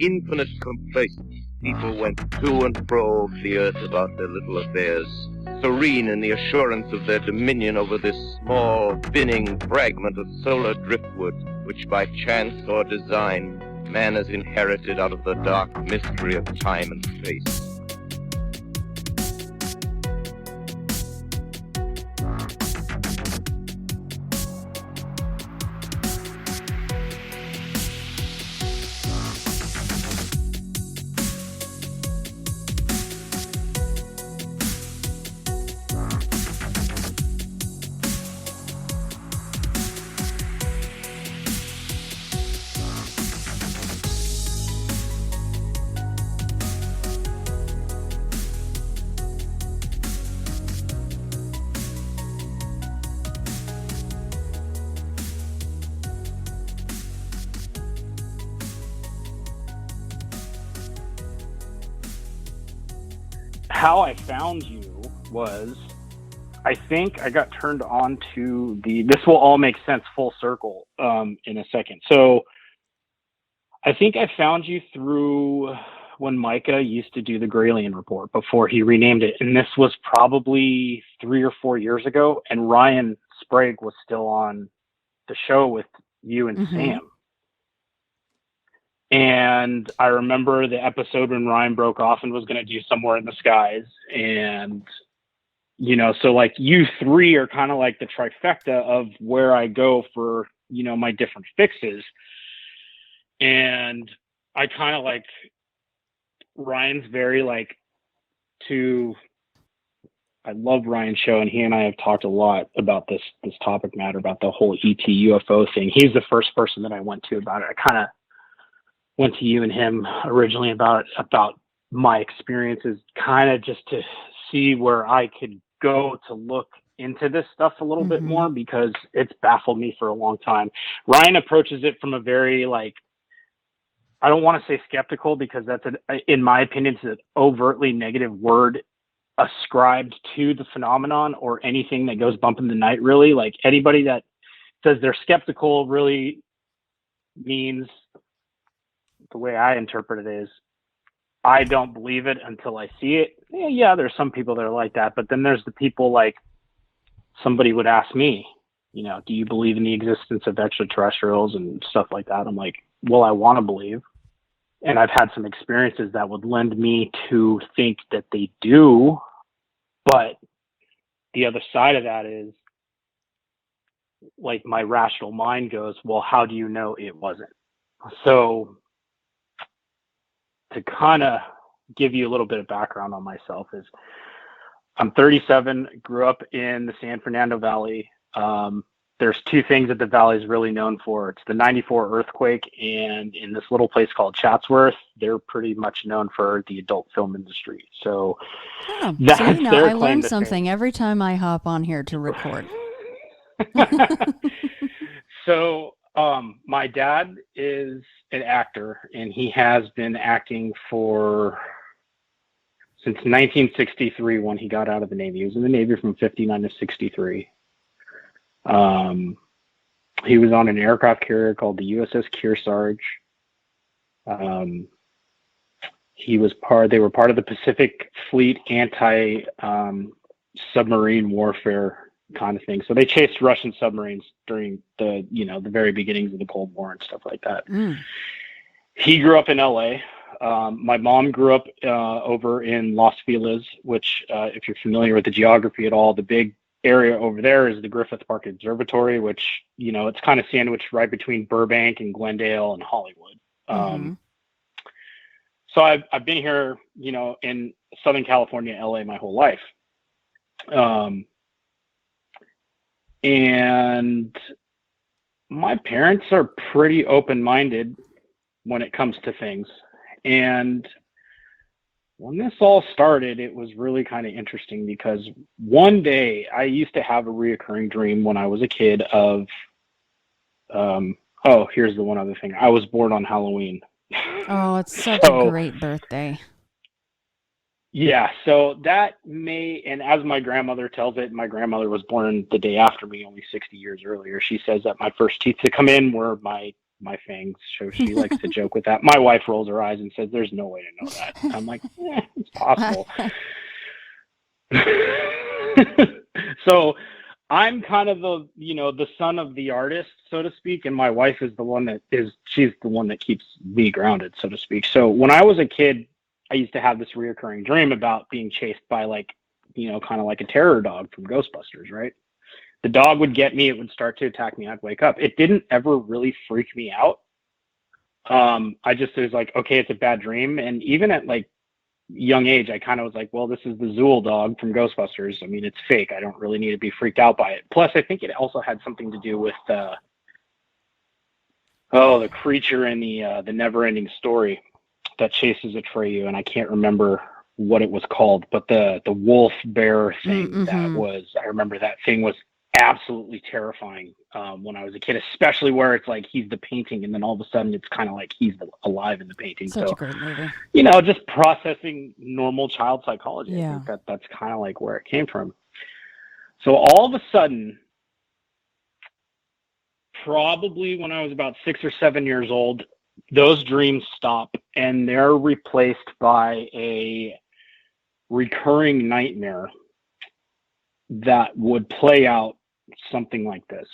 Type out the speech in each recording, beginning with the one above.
infinite complacence, people went to and fro the earth about their little affairs, serene in the assurance of their dominion over this small, spinning fragment of solar driftwood, which by chance or design man has inherited out of the dark mystery of time and space. How I found you was, I think I got turned on to this will all make sense full circle in a second. So I think I found you through when Micah used to do the Gralien Report before he renamed it. And this was probably 3 or 4 years ago. And Ryan Sprague was still on the show with you and Sam. And I remember the episode when Ryan broke off and was going to do Somewhere in the Skies. And, you know, so like you three are kind of like the trifecta of where I go for, you know, my different fixes. And I kind of like, Ryan's very like I love Ryan's show, and he and I have talked a lot about this topic matter, about the whole ET UFO thing. He's the first person that I went to about it. I kind of went to you and him originally about my experiences, kind of just to see where I could go to look into this stuff a little bit more, because it's baffled me for a long time. Ryan approaches it from a very, like, I don't want to say skeptical, because that's in my opinion, it's an overtly negative word ascribed to the phenomenon or anything that goes bump in the night, really. Like, anybody that says they're skeptical really means, the way I interpret it is, I don't believe it until I see it. Yeah, there's some people that are like that, but then there's the people, like, somebody would ask me, you know, do you believe in the existence of extraterrestrials and stuff like that? I'm like, well, I want to believe. And I've had some experiences that would lend me to think that they do. But the other side of that is, like, my rational mind goes, well, how do you know it wasn't? So to kind of give you a little bit of background on myself is, I'm 37, grew up in the San Fernando Valley. There's two things that the valley is really known for. It's the 94 earthquake, and in this little place called Chatsworth, they're pretty much known for the adult film industry. So that's so, you know, their I claim learn to something fame. every time I hop on here to record. So my dad is an actor, and he has been acting since 1963, when he got out of the Navy. He was in the Navy from 59 to 63. He was on an aircraft carrier called the USS Kearsarge. They were part of the Pacific Fleet anti-submarine warfare kind of thing. So they chased Russian submarines during the very beginnings of the Cold War and stuff like that. He grew up in LA. My mom grew up over in Los Feliz, which, if you're familiar with the geography at all, the big area over there is the Griffith Park Observatory, which, you know, it's kind of sandwiched right between Burbank and Glendale and Hollywood. So I've been here, you know, in Southern California, LA, my whole life. And my parents are pretty open-minded when it comes to things. And when this all started, it was really kind of interesting, because one day I used to have a reoccurring dream when I was a kid of, here's the one other thing. I was born on Halloween. Oh, it's such a great birthday. Yeah, so that and as my grandmother tells it, my grandmother was born the day after me, only 60 years earlier. She says that my first teeth to come in were my my fangs. So she likes to joke with that. My wife rolls her eyes and says, "There's no way to know that." I'm like, it's possible. So I'm kind of the son of the artist, so to speak, and my wife is she's the one that keeps me grounded, so to speak. So when I was a kid, I used to have this reoccurring dream about being chased by kind of like a terror dog from Ghostbusters, right? The dog would get me, it would start to attack me, I'd wake up. It didn't ever really freak me out. It was like, okay, it's a bad dream. And even at like young age, I kind of was like, well, this is the Zool dog from Ghostbusters. I mean, it's fake. I don't really need to be freaked out by it. Plus, I think it also had something to do with the creature in the Never-Ending Story that chases it for you, and I can't remember what it was called, but the wolf bear thing I remember that thing was absolutely terrifying when I was a kid, especially where it's like he's the painting and then all of a sudden it's kind of like he's alive in the painting. Such a great movie. Just processing normal child psychology. Yeah. I think that's kind of like where it came from. So all of a sudden, probably when I was about 6 or 7 years old, those dreams stop and they're replaced by a recurring nightmare that would play out something like this.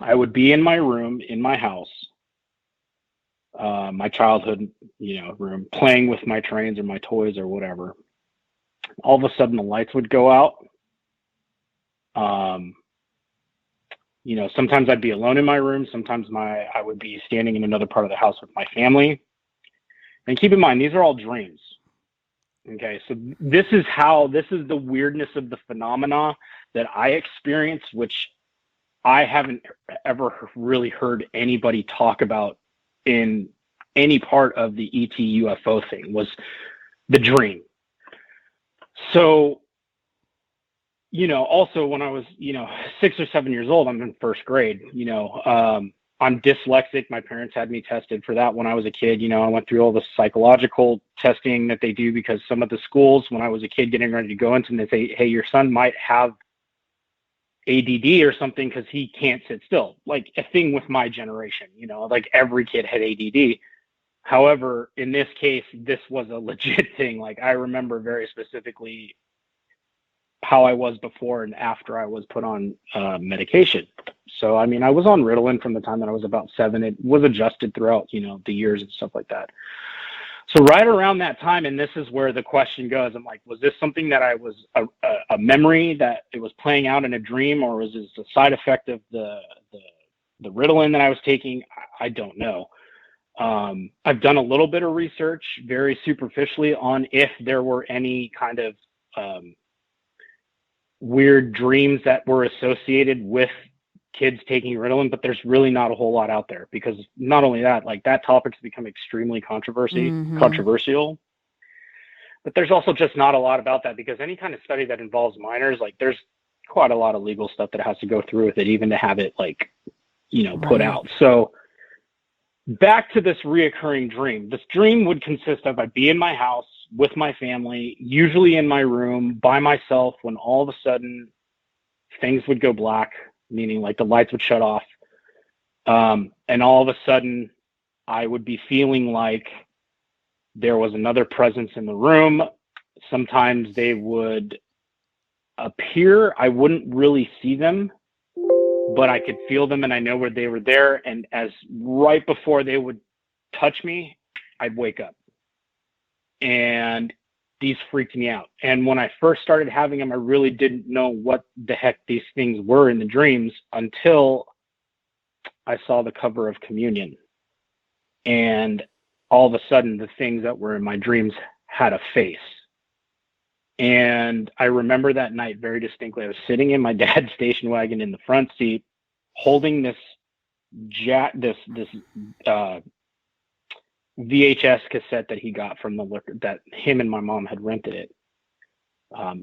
I would be in my room, in my house, my childhood, room, playing with my trains or my toys or whatever. All of a sudden the lights would go out. Sometimes I'd be alone in my room. Sometimes I would be standing in another part of the house with my family. And keep in mind, these are all dreams. Okay, so this is the weirdness of the phenomena that I experienced, which I haven't ever really heard anybody talk about in any part of the ET UFO thing, was the dream. So, also when I was, 6 or 7 years old, I'm in first grade, I'm dyslexic. My parents had me tested for that when I was a kid. I went through all the psychological testing that they do because some of the schools, when I was a kid getting ready to go into, they say, hey, your son might have ADD or something because he can't sit still. Like a thing with my generation, like every kid had ADD. However, in this case, this was a legit thing. Like I remember very specifically how I was before and after I was put on medication. So, I mean, I was on Ritalin from the time that I was about 7. It was adjusted throughout, the years and stuff like that. So right around that time, and this is where the question goes, I'm like, was this something that I was a memory that it was playing out in a dream, or was this a side effect of the Ritalin that I was taking? I don't know. I've done a little bit of research very superficially on if there were any kind of weird dreams that were associated with kids taking Ritalin, but there's really not a whole lot out there, because not only that, like that topic's become extremely controversial, but there's also just not a lot about that, because any kind of study that involves minors, like there's quite a lot of legal stuff that has to go through with it, even to have it like, put out. So back to this reoccurring dream. This dream would consist of, I'd be in my house with my family, usually in my room by myself, when all of a sudden things would go black, meaning like the lights would shut off. And all of a sudden I would be feeling like there was another presence in the room. Sometimes they would appear. I wouldn't really see them, but I could feel them and I know where they were there. And as right before they would touch me, I'd wake up. And these freaked me out. And when I first started having them, I really didn't know what the heck these things were in the dreams until I saw the cover of Communion. And all of a sudden, the things that were in my dreams had a face. And I remember that night very distinctly. I was sitting in my dad's station wagon in the front seat, holding this VHS cassette that he got from the liquor, that him and my mom had rented it.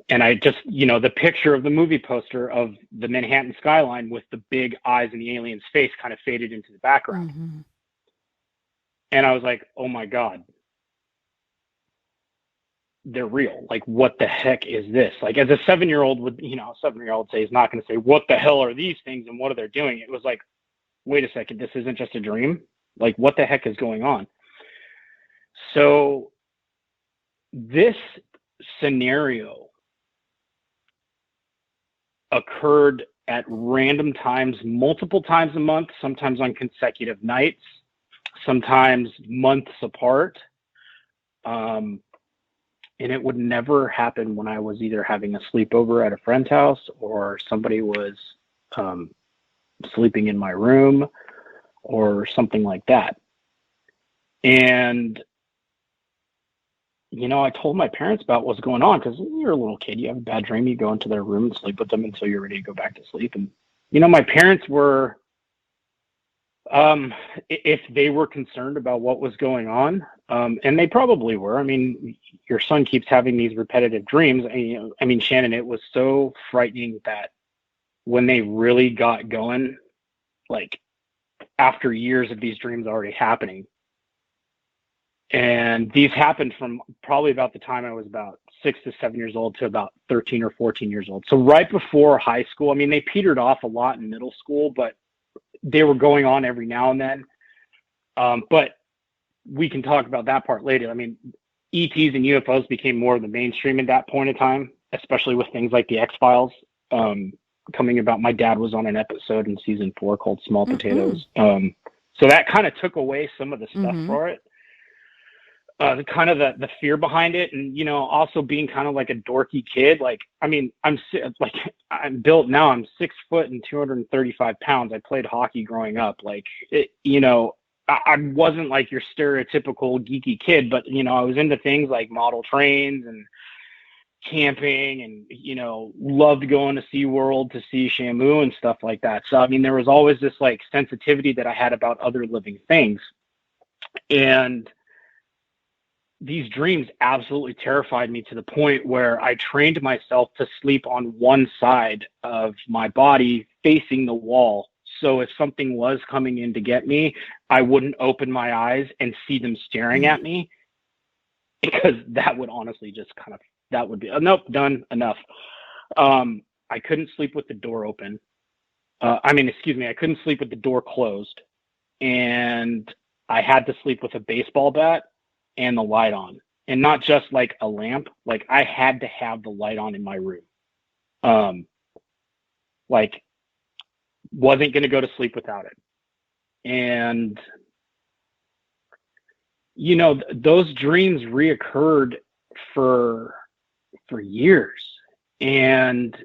And I just, the picture of the movie poster of the Manhattan skyline with the big eyes and the alien's face kind of faded into the background. Mm-hmm. And I was like, oh my God, they're real. Like, what the heck is this? Like, as a 7-year-old would, a 7-year-old say, is not going to say, what the hell are these things and what are they doing? It was like, wait a second, this isn't just a dream. Like, what the heck is going on? So this scenario occurred at random times, multiple times a month, sometimes on consecutive nights, sometimes months apart. And it would never happen when I was either having a sleepover at a friend's house or somebody was sleeping in my room or something like that. And, I told my parents about what's going on because you're a little kid. You have a bad dream. You go into their room and sleep with them until you're ready to go back to sleep. And, my parents were, if they were concerned about what was going on, and they probably were. I mean, your son keeps having these repetitive dreams. And, Shannon, it was so frightening that when they really got going, like after years of these dreams already happening, and these happened from probably about the time I was about 6 to 7 years old to about 13 or 14 years old. So right before high school. I mean, they petered off a lot in middle school, but they were going on every now and then. But we can talk about that part later. I mean, ETs and UFOs became more of the mainstream at that point in time, especially with things like the X-Files coming about. My dad was on an episode in season 4 called Small Potatoes. So that kind of took away some of the stuff for it. Kind of the fear behind it, and also being kind of like a dorky kid. Like, I mean, I'm built now. I'm 6 foot and 235 pounds. I played hockey growing up. Like, I wasn't like your stereotypical geeky kid, but I was into things like model trains and camping, and loved going to SeaWorld to see Shamu and stuff like that. So I mean, there was always this like sensitivity that I had about other living things, and these dreams absolutely terrified me to the point where I trained myself to sleep on one side of my body facing the wall. So if something was coming in to get me, I wouldn't open my eyes and see them staring at me, because that would honestly just that would be, nope, done, enough. I couldn't sleep with the door open. I couldn't sleep with the door closed, and I had to sleep with a baseball bat and the light on, and not just like a lamp. Like, I had to have the light on in my room. Like, wasn't going to go to sleep without it. And, those dreams reoccurred for years. And,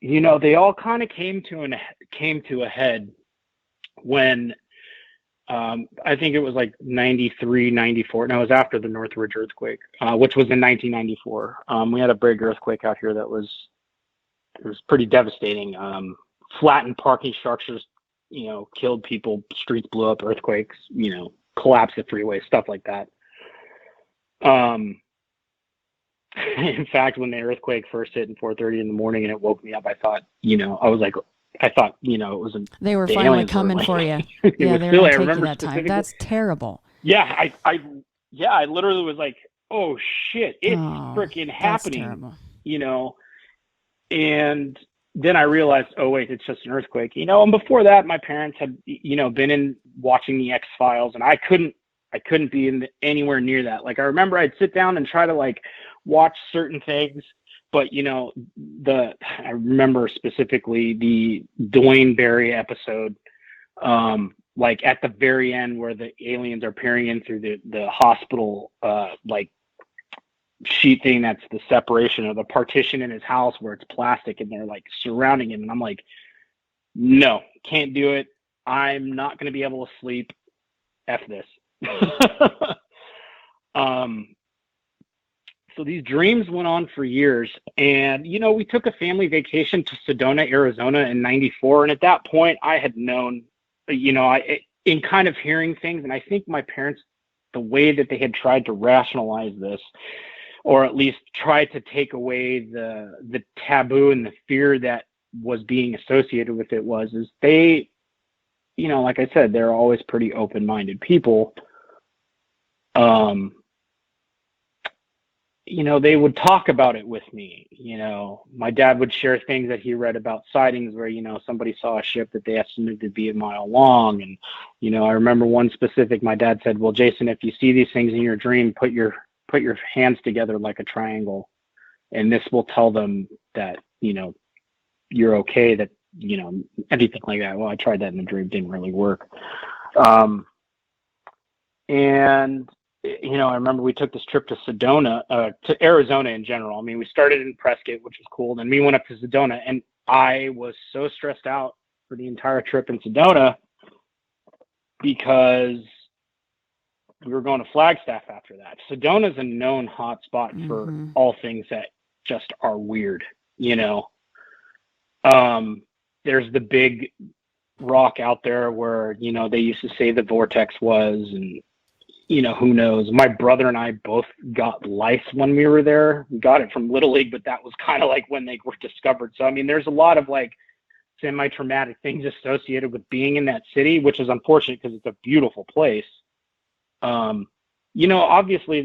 they all kind of came to a head when, I think it was like 93, 94. No, it was after the Northridge earthquake, which was in 1994. We had a big earthquake out here that was pretty devastating. Flattened parking structures, killed people, streets blew up, earthquakes, collapsed the freeway, stuff like that. In fact, when the earthquake first hit in 4:30 in the morning and it woke me up, I thought, it was they were finally coming for you. Yeah, they were going to take you that time. That's terrible. Yeah, I literally was like, oh shit, it's freaking happening. And then I realized, oh wait, it's just an earthquake. And before that, my parents had, been in watching the X-Files, and I couldn't be anywhere near that. Like, I remember I'd sit down and try to like watch certain things, but I remember specifically the Dwayne Barry episode, like at the very end where the aliens are peering in through the hospital, like sheet thing that's the separation of the partition in his house where it's plastic and they're like surrounding him. And I'm like, no, can't do it. I'm not going to be able to sleep. F this. So these dreams went on for years, and we took a family vacation to Sedona, Arizona in '94, and at that point I had known, in kind of hearing things, and I think my parents, the way that they had tried to rationalize this, or at least try to take away the taboo and the fear that was being associated with it, is they, like I said, they're always pretty open-minded people. they would talk about it with me. My dad would share things that he read about sightings where, somebody saw a ship that they estimated to be a mile long. And, I remember one specific, my dad said, well, Jason, if you see these things in your dream, put your hands together like a triangle, and this will tell them that, you're okay, that, anything like that. Well, I tried that in the dream, didn't really work. And, I remember we took this trip to Sedona, to Arizona in general. I mean, we started in Prescott, which was cool. Then we went up to Sedona, and I was so stressed out for the entire trip in Sedona because we were going to Flagstaff after that. Sedona is a known hot spot for all things that just are weird, There's the big rock out there where, they used to say the vortex was, and, who knows? My brother and I both got lice when we were there. We got it from Little League, but that was kind of like when they were discovered. So, I mean, there's a lot of like semi-traumatic things associated with being in that city, which is unfortunate because it's a beautiful place. Obviously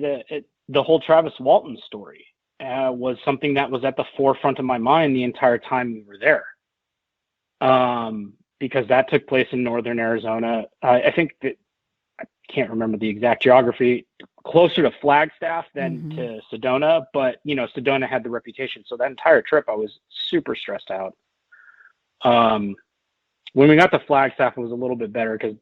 the whole Travis Walton story was something that was at the forefront of my mind the entire time we were there. Because that took place in northern Arizona. I think that I can't remember the exact geography, closer to Flagstaff than to Sedona, but Sedona had the reputation. So that entire trip, I was super stressed out. When we got to Flagstaff, it was a little bit better because,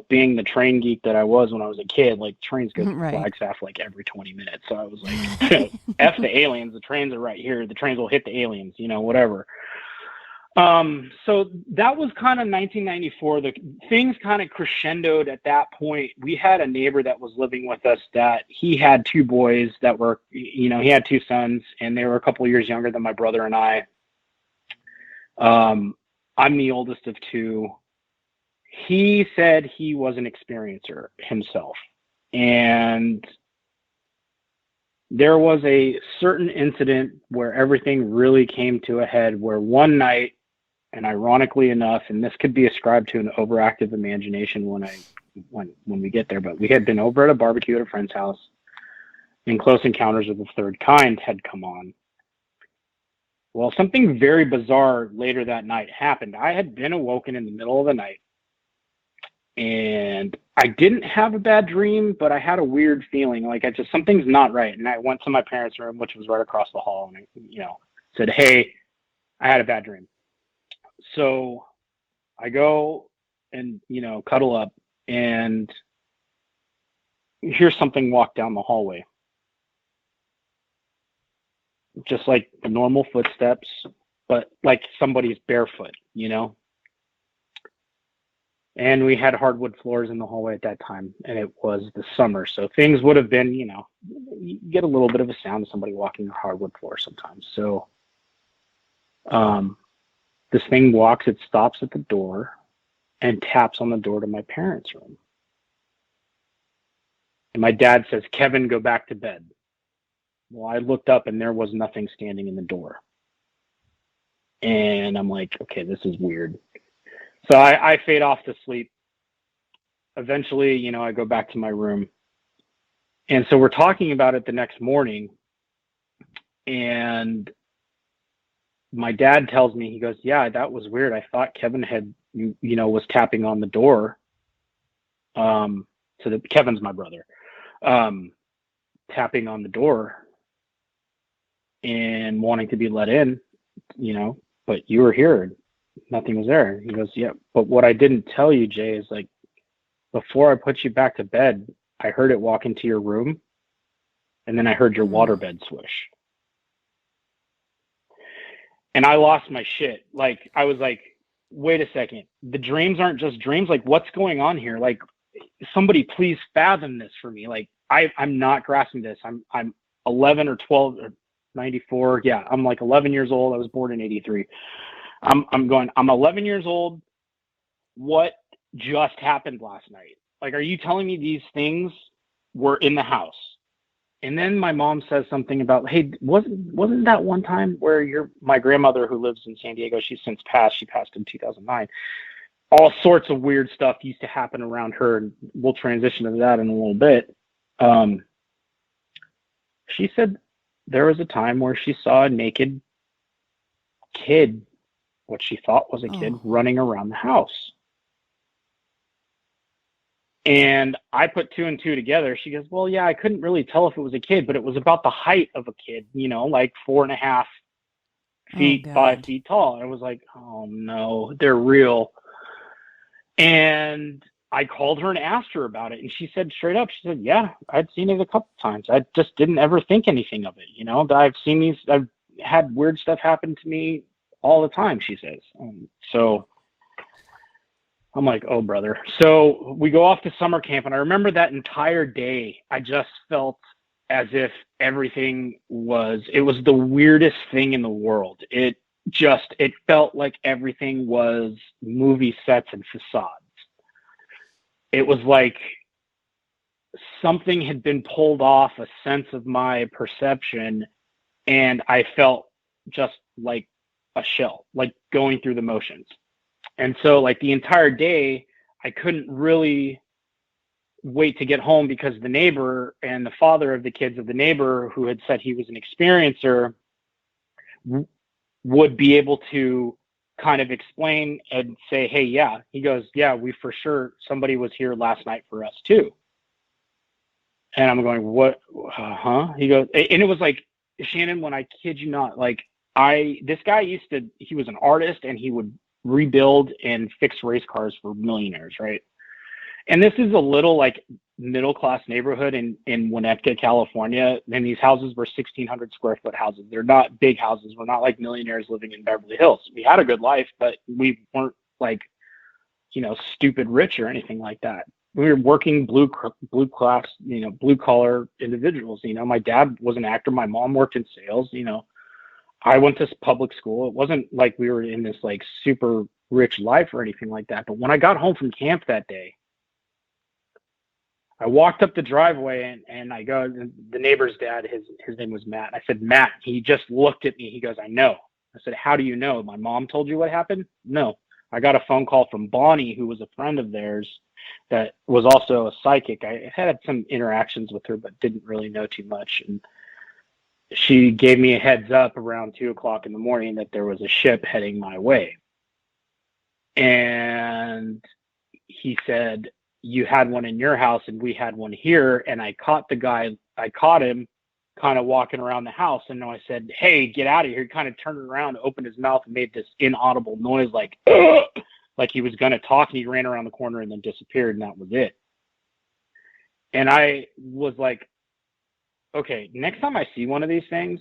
being the train geek that I was when I was a kid, like trains go to Flagstaff like every 20 minutes. So I was like, F the aliens, the trains are right here. The trains will hit the aliens, whatever. So that was kind of 1994. The things kind of crescendoed at that point. We had a neighbor that was living with us that he had two boys that were, he had two sons, and they were a couple of years younger than my brother and I. I'm the oldest of two. He said he was an experiencer himself. And there was a certain incident where everything really came to a head, where one night, and ironically enough, and this could be ascribed to an overactive imagination when we get there, but we had been over at a barbecue at a friend's house, and Close Encounters of the Third Kind had come on. Well, something very bizarre later that night happened. I had been awoken in the middle of the night, and I didn't have a bad dream, but I had a weird feeling, like something's not right. And I went to my parents' room, which was right across the hall, and I, said, hey, I had a bad dream. So I go and, cuddle up, and hear something walk down the hallway. Just like the normal footsteps, but like somebody's barefoot, And we had hardwood floors in the hallway at that time, and it was the summer. So things would have been, you get a little bit of a sound of somebody walking a hardwood floor sometimes. So this thing walks, it stops at the door and taps on the door to my parents' room. And my dad says, Kevin, go back to bed. Well, I looked up and there was nothing standing in the door. And I'm like, okay, this is weird. So I fade off to sleep. Eventually, I go back to my room. And so we're talking about it the next morning. And my dad tells me, he goes, yeah, that was weird. I thought Kevin had, was tapping on the door. Kevin's my brother. Tapping on the door and wanting to be let in, but you were here. Nothing was there. He goes, yeah, but what I didn't tell you, Jay, is like, before I put you back to bed, I heard it walk into your room, and then I heard your waterbed swish. And I lost my shit. Like, I was like, wait a second. The dreams aren't just dreams. Like, what's going on here? Like, somebody please fathom this for me. Like, I'm not grasping this. I'm 11 or 12 or 94. Yeah, I'm like 11 years old. I was born in 83. I'm 11 years old. What just happened last night? Like, are you telling me these things were in the house? And then my mom says something about, hey, wasn't that one time where my grandmother who lives in San Diego, she's since passed. She passed in 2009. All sorts of weird stuff used to happen around her, and we'll transition to that in a little bit. She said there was a time where she saw a naked kid, what she thought was a kid, running around the house. And I put 2 and 2 together. She goes, well, yeah, I couldn't really tell if it was a kid, but it was about the height of a kid, like 4.5 feet, 5 feet tall. And I was like, oh no, they're real. And I called her and asked her about it. And she said straight up, she said, yeah, I'd seen it a couple times. I just didn't ever think anything of it. I've had weird stuff happen to me all the time, she says. So I'm like, oh, brother. So we go off to summer camp, and I remember that entire day, I just felt as if it was the weirdest thing in the world. It felt like everything was movie sets and facades. It was like something had been pulled off a sense of my perception, and I felt just like a shell, like going through the motions. And so like the entire day, I couldn't really wait to get home because the neighbor and the father of the kids of the neighbor, who had said he was an experiencer, would be able to kind of explain and say, hey, yeah. He goes, yeah, we for sure, somebody was here last night for us too. And I'm going, what? He goes, and it was like, Shannon, when I kid you not, like this guy he was an artist, and he would rebuild and fix race cars for millionaires, right? And this is a little like middle-class neighborhood in Winnetka, California. And these houses were 1,600 square foot houses. They're not big houses. We're not like millionaires living in Beverly Hills. We had a good life, but we weren't like, stupid rich or anything like that. We were working blue class, blue collar individuals. My dad was an actor. My mom worked in sales. I went to public school. It wasn't like we were in this like super rich life or anything like that. But when I got home from camp that day, I walked up the driveway and I go, the neighbor's dad, his name was Matt. I said, Matt. He just looked at me. He goes, I know. I said, how do you know? My mom told you what happened? No. I got a phone call from Bonnie, who was a friend of theirs that was also a psychic. I had some interactions with her, but didn't really know too much. And she gave me a heads up around 2:00 in the morning that there was a ship heading my way. And he said, you had one in your house and we had one here. And I caught him kind of walking around the house. And I said, hey, get out of here. He kind of turned around, opened his mouth, and made this inaudible noise like he was going to talk. And he ran around the corner and then disappeared. And that was it. And I was like, okay, next time I see one of these things,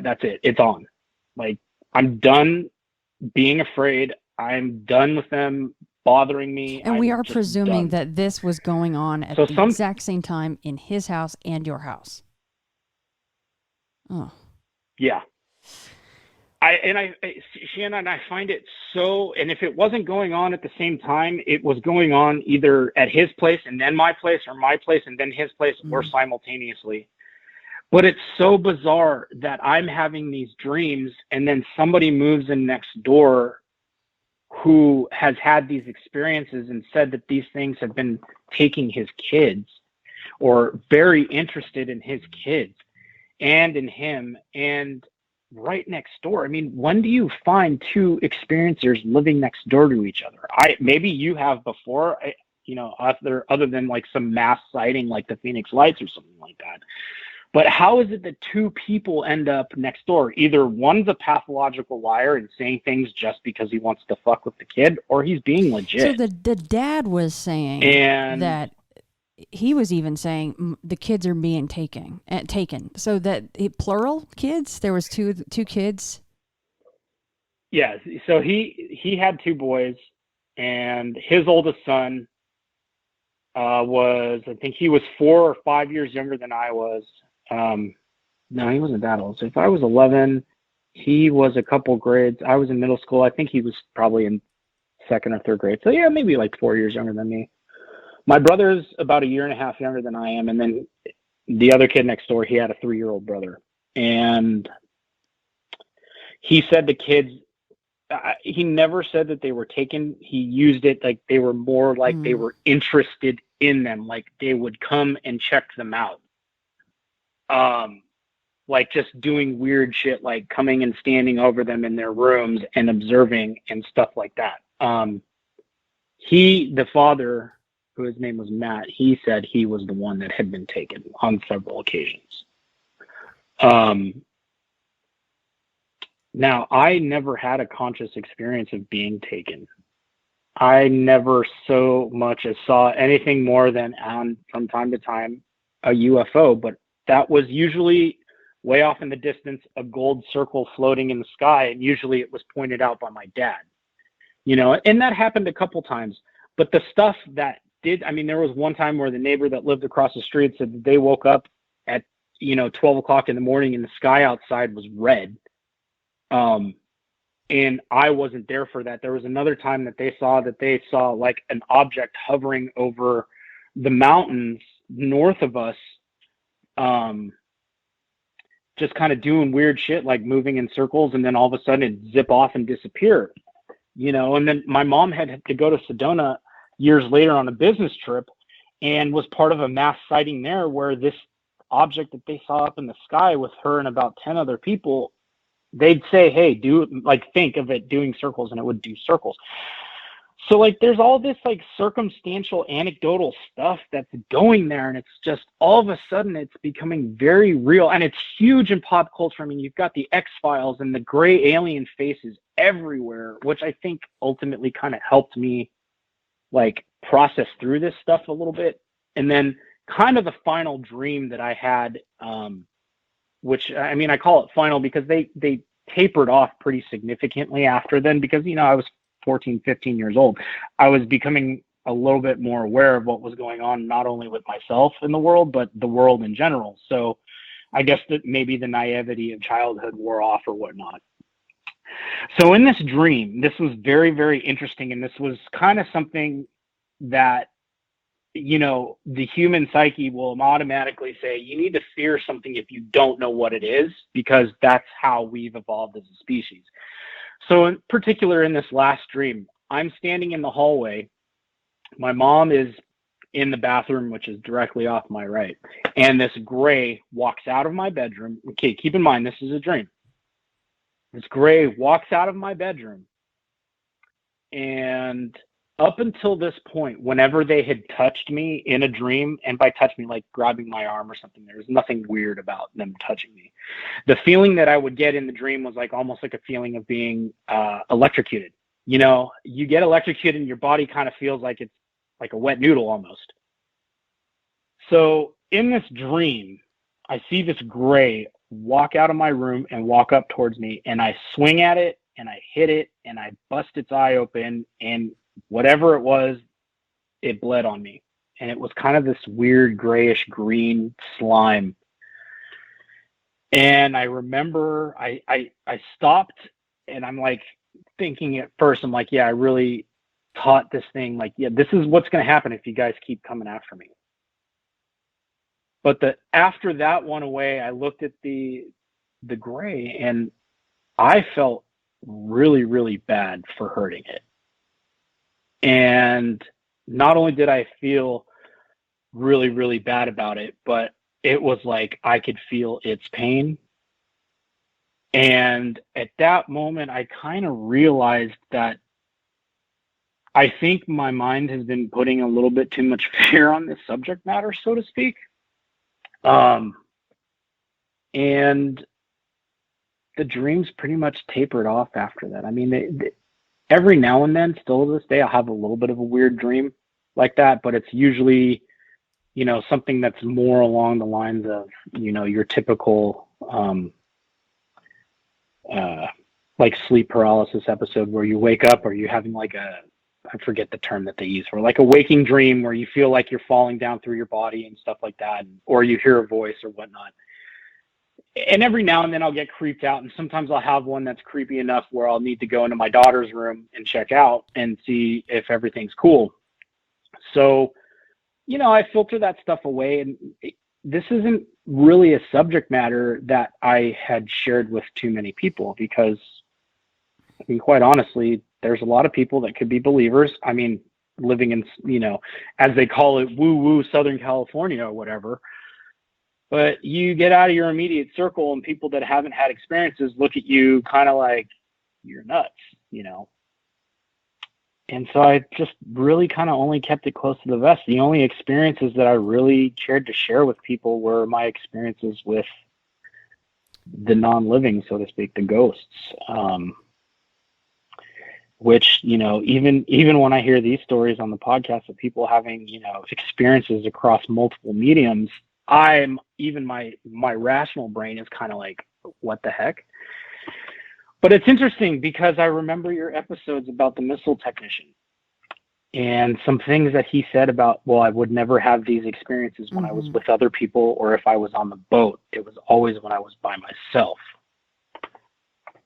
that's it. It's on. Like, I'm done being afraid. I'm done with them bothering me. And we are presuming that this was going on at the exact same time in his house and your house. Oh. Yeah. Shannon, I find it so, and if it wasn't going on at the same time, it was going on either at his place and then my place, or my place and then his place, or simultaneously. But it's so bizarre that I'm having these dreams and then somebody moves in next door who has had these experiences and said that these things have been taking his kids, or very interested in his kids and in him. And right next door, I mean, when do you find two experiencers living next door to each other? Maybe you have before, other than like some mass sighting like the Phoenix Lights or something like that. But how is it that two people end up next door? Either one's a pathological liar and saying things just because he wants to fuck with the kid, or he's being legit. So the dad was saying that he was even saying the kids are being taken. So that plural kids, there was two kids. Yeah. So he had two boys, and his oldest son I think he was 4 or 5 years younger than I was. No, he wasn't that old. So if I was 11, he was a couple grades. I was in middle school. I think he was probably in 2nd or 3rd grade. So yeah, maybe like 4 years younger than me. My brother's about 1.5 years younger than I am. And then the other kid next door, he had a 3-year-old brother. And he said the kids, he never said that they were taken. He used it like they were more like they were interested in them. Like they would come and check them out. like just doing weird shit, like coming and standing over them in their rooms and observing and stuff like that. The father, who his name was Matt, he said he was the one that had been taken on several occasions. Now, I never had a conscious experience of being taken. I never so much as saw anything more than from time to time a UFO, but that was usually way off in the distance, a gold circle floating in the sky, and usually it was pointed out by my dad. And that happened a couple times. But the stuff that there was one time where the neighbor that lived across the street said that they woke up at 12 o'clock in the morning and the sky outside was red. And I wasn't there for that. There was another time that they saw like an object hovering over the mountains north of us, just kind of doing weird shit, like moving in circles, and then all of a sudden it'd zip off and disappear, and then my mom had to go to Sedona years later on a business trip and was part of a mass sighting there where this object that they saw up in the sky with her and about 10 other people, they'd say, hey, think of it doing circles, and it would do circles. So like there's all this like circumstantial anecdotal stuff that's going there, and it's just all of a sudden it's becoming very real, and it's huge in pop culture. I mean, you've got the X-Files and the gray alien faces everywhere, which I think ultimately kind of helped me like process through this stuff a little bit. And then kind of the final dream that I had, which I call it final because they tapered off pretty significantly after then, because I was 14, 15 years old. I was becoming a little bit more aware of what was going on, not only with myself in the world, but the world in general. So I guess that maybe the naivety of childhood wore off or whatnot. So in this dream, this was very, very interesting. And this was kind of something that, the human psyche will automatically say, you need to fear something if you don't know what it is, because that's how we've evolved as a species. So in particular, in this last dream, I'm standing in the hallway. My mom is in the bathroom, which is directly off my right. And this gray walks out of my bedroom. Okay, keep in mind, this is a dream. This gray walks out of my bedroom. And up until this point, whenever they had touched me in a dream, and by touch me, like grabbing my arm or something, there was nothing weird about them touching me. The feeling that I would get in the dream was like almost like a feeling of being electrocuted. You get electrocuted and your body kind of feels like it's like a wet noodle almost. So in this dream, I see this gray walk out of my room and walk up towards me, and I swing at it and I hit it and I bust its eye open, and whatever it was, it bled on me. And it was kind of this weird grayish green slime. And I remember I stopped, and I'm like thinking at first, I'm like, yeah, I really taught this thing, like, yeah, this is what's going to happen if you guys keep coming after me. But after that went away, I looked at the gray, and I felt really, really bad for hurting it. And not only did I feel really, really bad about it, but it was like I could feel its pain. And at that moment, I kind of realized that I think my mind has been putting a little bit too much fear on this subject matter, so to speak. And the dreams pretty much tapered off after that. I mean, every now and then, still to this day, I'll have a little bit of a weird dream like that, but it's usually, something that's more along the lines of, your typical, like sleep paralysis episode where you wake up, or you're having like I forget the term that they use for, like a waking dream where you feel like you're falling down through your body and stuff like that, or you hear a voice or whatnot. And every now and then I'll get creeped out, and sometimes I'll have one that's creepy enough where I'll need to go into my daughter's room and check out and see if everything's cool. So, I filter that stuff away, and this isn't really a subject matter that I had shared with too many people, because, quite honestly, there's a lot of people that could be believers. I mean, living in, as they call it, woo-woo Southern California or whatever. But you get out of your immediate circle and people that haven't had experiences look at you kind of like you're nuts, you know? And so I just really kind of only kept it close to the vest. The only experiences that I really cared to share with people were my experiences with the non-living, so to speak, the ghosts. Which, you know, even when I hear these stories on the podcast of people having, you know, experiences across multiple mediums, my rational brain is kind of like, what the heck? But it's interesting because I remember your episodes about the missile technician and some things that he said about, well, I would never have these experiences when I was with other people or if I was on the boat. It was always when I was by myself.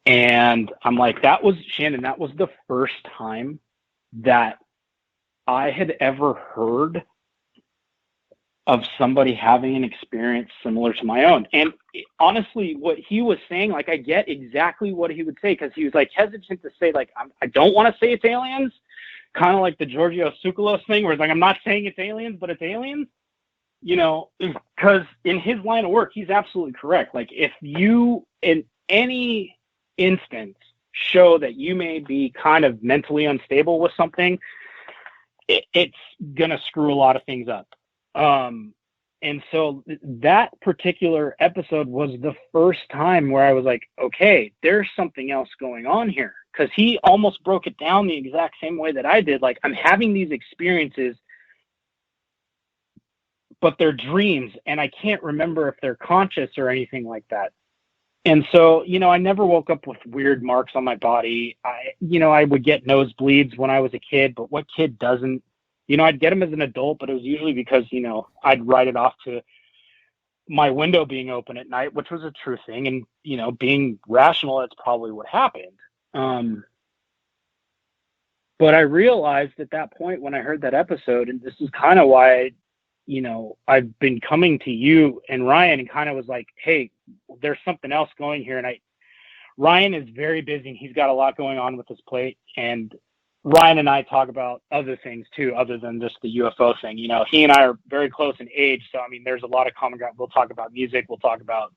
And I'm like, Shannon, that was the first time that I had ever heard of somebody having an experience similar to my own. And honestly, what he was saying, like, I get exactly what he would say, because he was like hesitant to say, like, I don't want to say it's aliens, kind of like the Giorgio Tsoukalos thing, where it's like, I'm not saying it's aliens, but it's aliens, you know, because in his line of work, he's absolutely correct. Like, if you, in any instance, show that you may be kind of mentally unstable with something, it's going to screw a lot of things up. And so that particular episode was the first time where I was like, okay, there's something else going on here. Because he almost broke it down the exact same way that I did. Like, I'm having these experiences, but they're dreams, and I can't remember if they're conscious or anything like that. And so, you know, I never woke up with weird marks on my body. I would get nosebleeds when I was a kid, but what kid doesn't? You know, I'd get them as an adult, but it was usually because, you know, I'd write it off to my window being open at night, which was a true thing. And, you know, being rational, that's probably what happened. But I realized at that point when I heard that episode, and this is kind of why, you know, I've been coming to you and Ryan and kind of was like, hey, there's something else going here. And Ryan is very busy. He's got a lot going on with his plate. And Ryan and I talk about other things too, other than just the UFO thing. You know, he and I are very close in age. So, I mean, there's a lot of common ground. We'll talk about music. We'll talk about,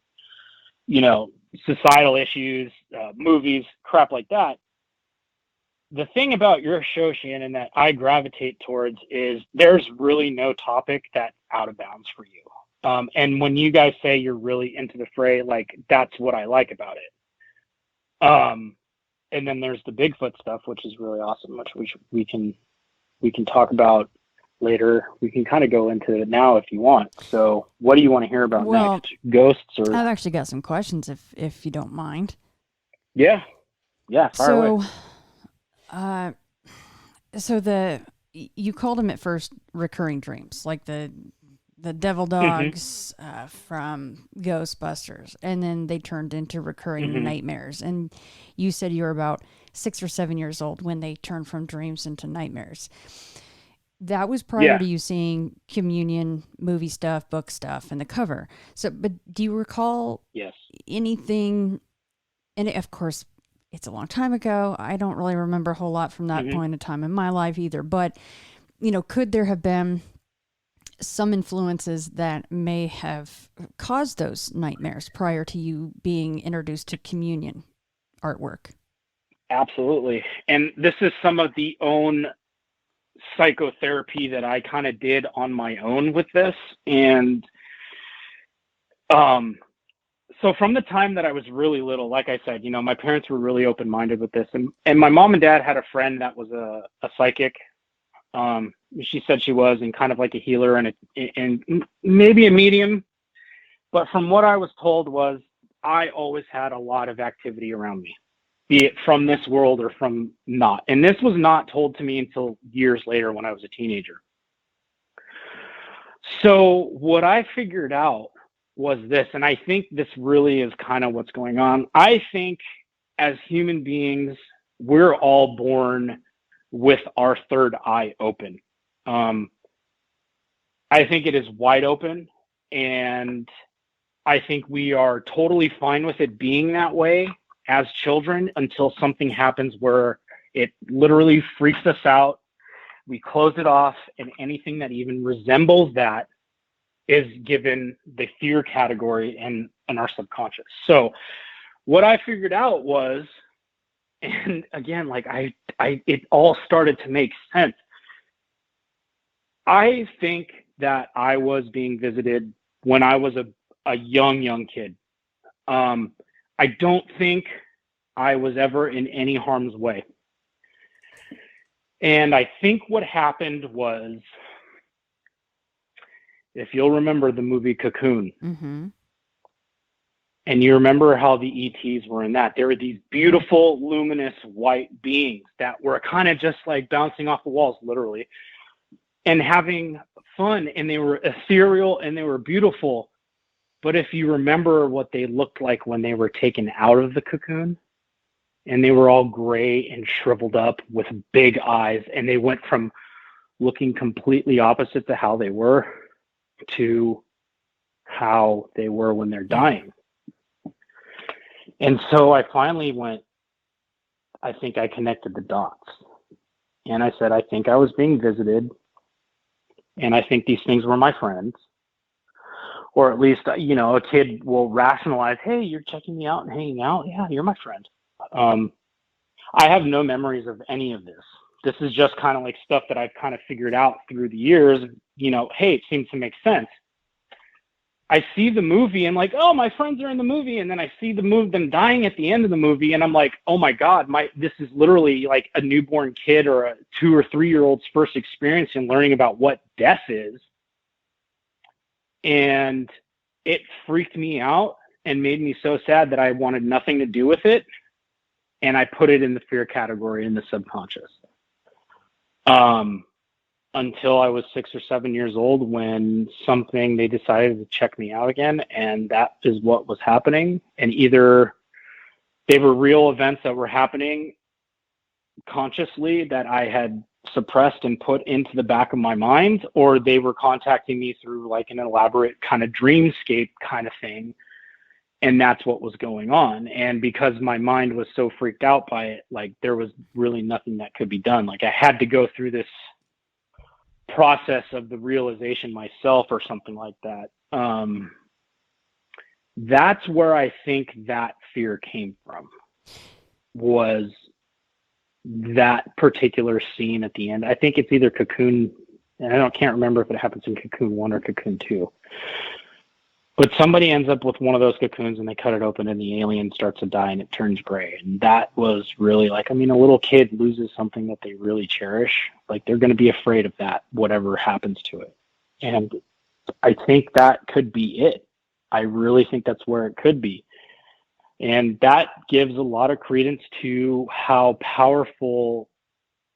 you know, societal issues, movies, crap like that. The thing about your show, Shannon, that I gravitate towards is there's really no topic that's out of bounds for you. And when you guys say you're really into the fray, like, that's what I like about it. And then there's the Bigfoot stuff, which is really awesome, which we can talk about later. We can kind of go into it now if you want. So what do you want to hear about next? Ghosts or? I've actually got some questions if you don't mind. Yeah. Fire away. So you called them at first recurring dreams, like the devil dogs from Ghostbusters, and then they turned into recurring nightmares. And you said you were about 6 or 7 years old when they turned from dreams into nightmares. That was prior to you seeing communion, movie stuff, book stuff, and the cover. So, but do you recall anything? And of course, it's a long time ago. I don't really remember a whole lot from that point in time in my life either. But, you know, could there have been some influences that may have caused those nightmares prior to you being introduced to communion artwork? Absolutely. And this is some of the own psychotherapy that I kind of did on my own with this. And so from the time that I was really little, like I said, you know, my parents were really open-minded with this. And my mom and dad had a friend that was a psychic. She said she was, and kind of like a healer and maybe a medium. But from what I was told was I always had a lot of activity around me, be it from this world or from not. And this was not told to me until years later when I was a teenager. So what I figured out was this, and I think this really is kind of what's going on. I think as human beings, we're all born with our third eye open. I think it is wide open, and I think we are totally fine with it being that way as children until something happens where it literally freaks us out. We close it off, and anything that even resembles that is given the fear category in our subconscious. So what I figured out was, and again, like it all started to make sense. I think that I was being visited when I was a young kid. I don't think I was ever in any harm's way. And I think what happened was, if you'll remember the movie Cocoon, Mm-hmm. and you remember how the ETs were in that, there were these beautiful, luminous white beings that were kind of just like bouncing off the walls, literally, and having fun, and they were ethereal and they were beautiful. But if you remember what they looked like when they were taken out of the cocoon, and they were all gray and shriveled up with big eyes, and they went from looking completely opposite to how they were to how they were when they're dying. And so I finally went, I think I connected the dots. And I said, I think I was being visited, and I think these things were my friends. Or at least, you know, a kid will rationalize, hey, you're checking me out and hanging out. Yeah, you're my friend. I have no memories of any of this. This is just kind of like stuff that I've kind of figured out through the years. You know, hey, it seems to make sense. I see the movie and like, oh, my friends are in the movie. And then I see them dying at the end of the movie. And I'm like, oh my God, this is literally like a newborn kid or a 2 or 3 year old's first experience in learning about what death is. And it freaked me out and made me so sad that I wanted nothing to do with it. And I put it in the fear category in the subconscious. Until I was 6 or 7 years old, when they decided to check me out again. And that is what was happening. And either they were real events that were happening consciously that I had suppressed and put into the back of my mind, or they were contacting me through like an elaborate kind of dreamscape kind of thing. And that's what was going on. And because my mind was so freaked out by it, like there was really nothing that could be done. Like I had to go through this process of the realization myself or something like that. That's where I think that fear came from, was that particular scene at the end. I think it's either Cocoon, and I can't remember if it happens in Cocoon 1 or Cocoon 2. But somebody ends up with one of those cocoons and they cut it open and the alien starts to die and it turns gray. And that was really like, I mean, a little kid loses something that they really cherish. Like they're going to be afraid of that, whatever happens to it. And I think that could be it. I really think that's where it could be. And that gives a lot of credence to how powerful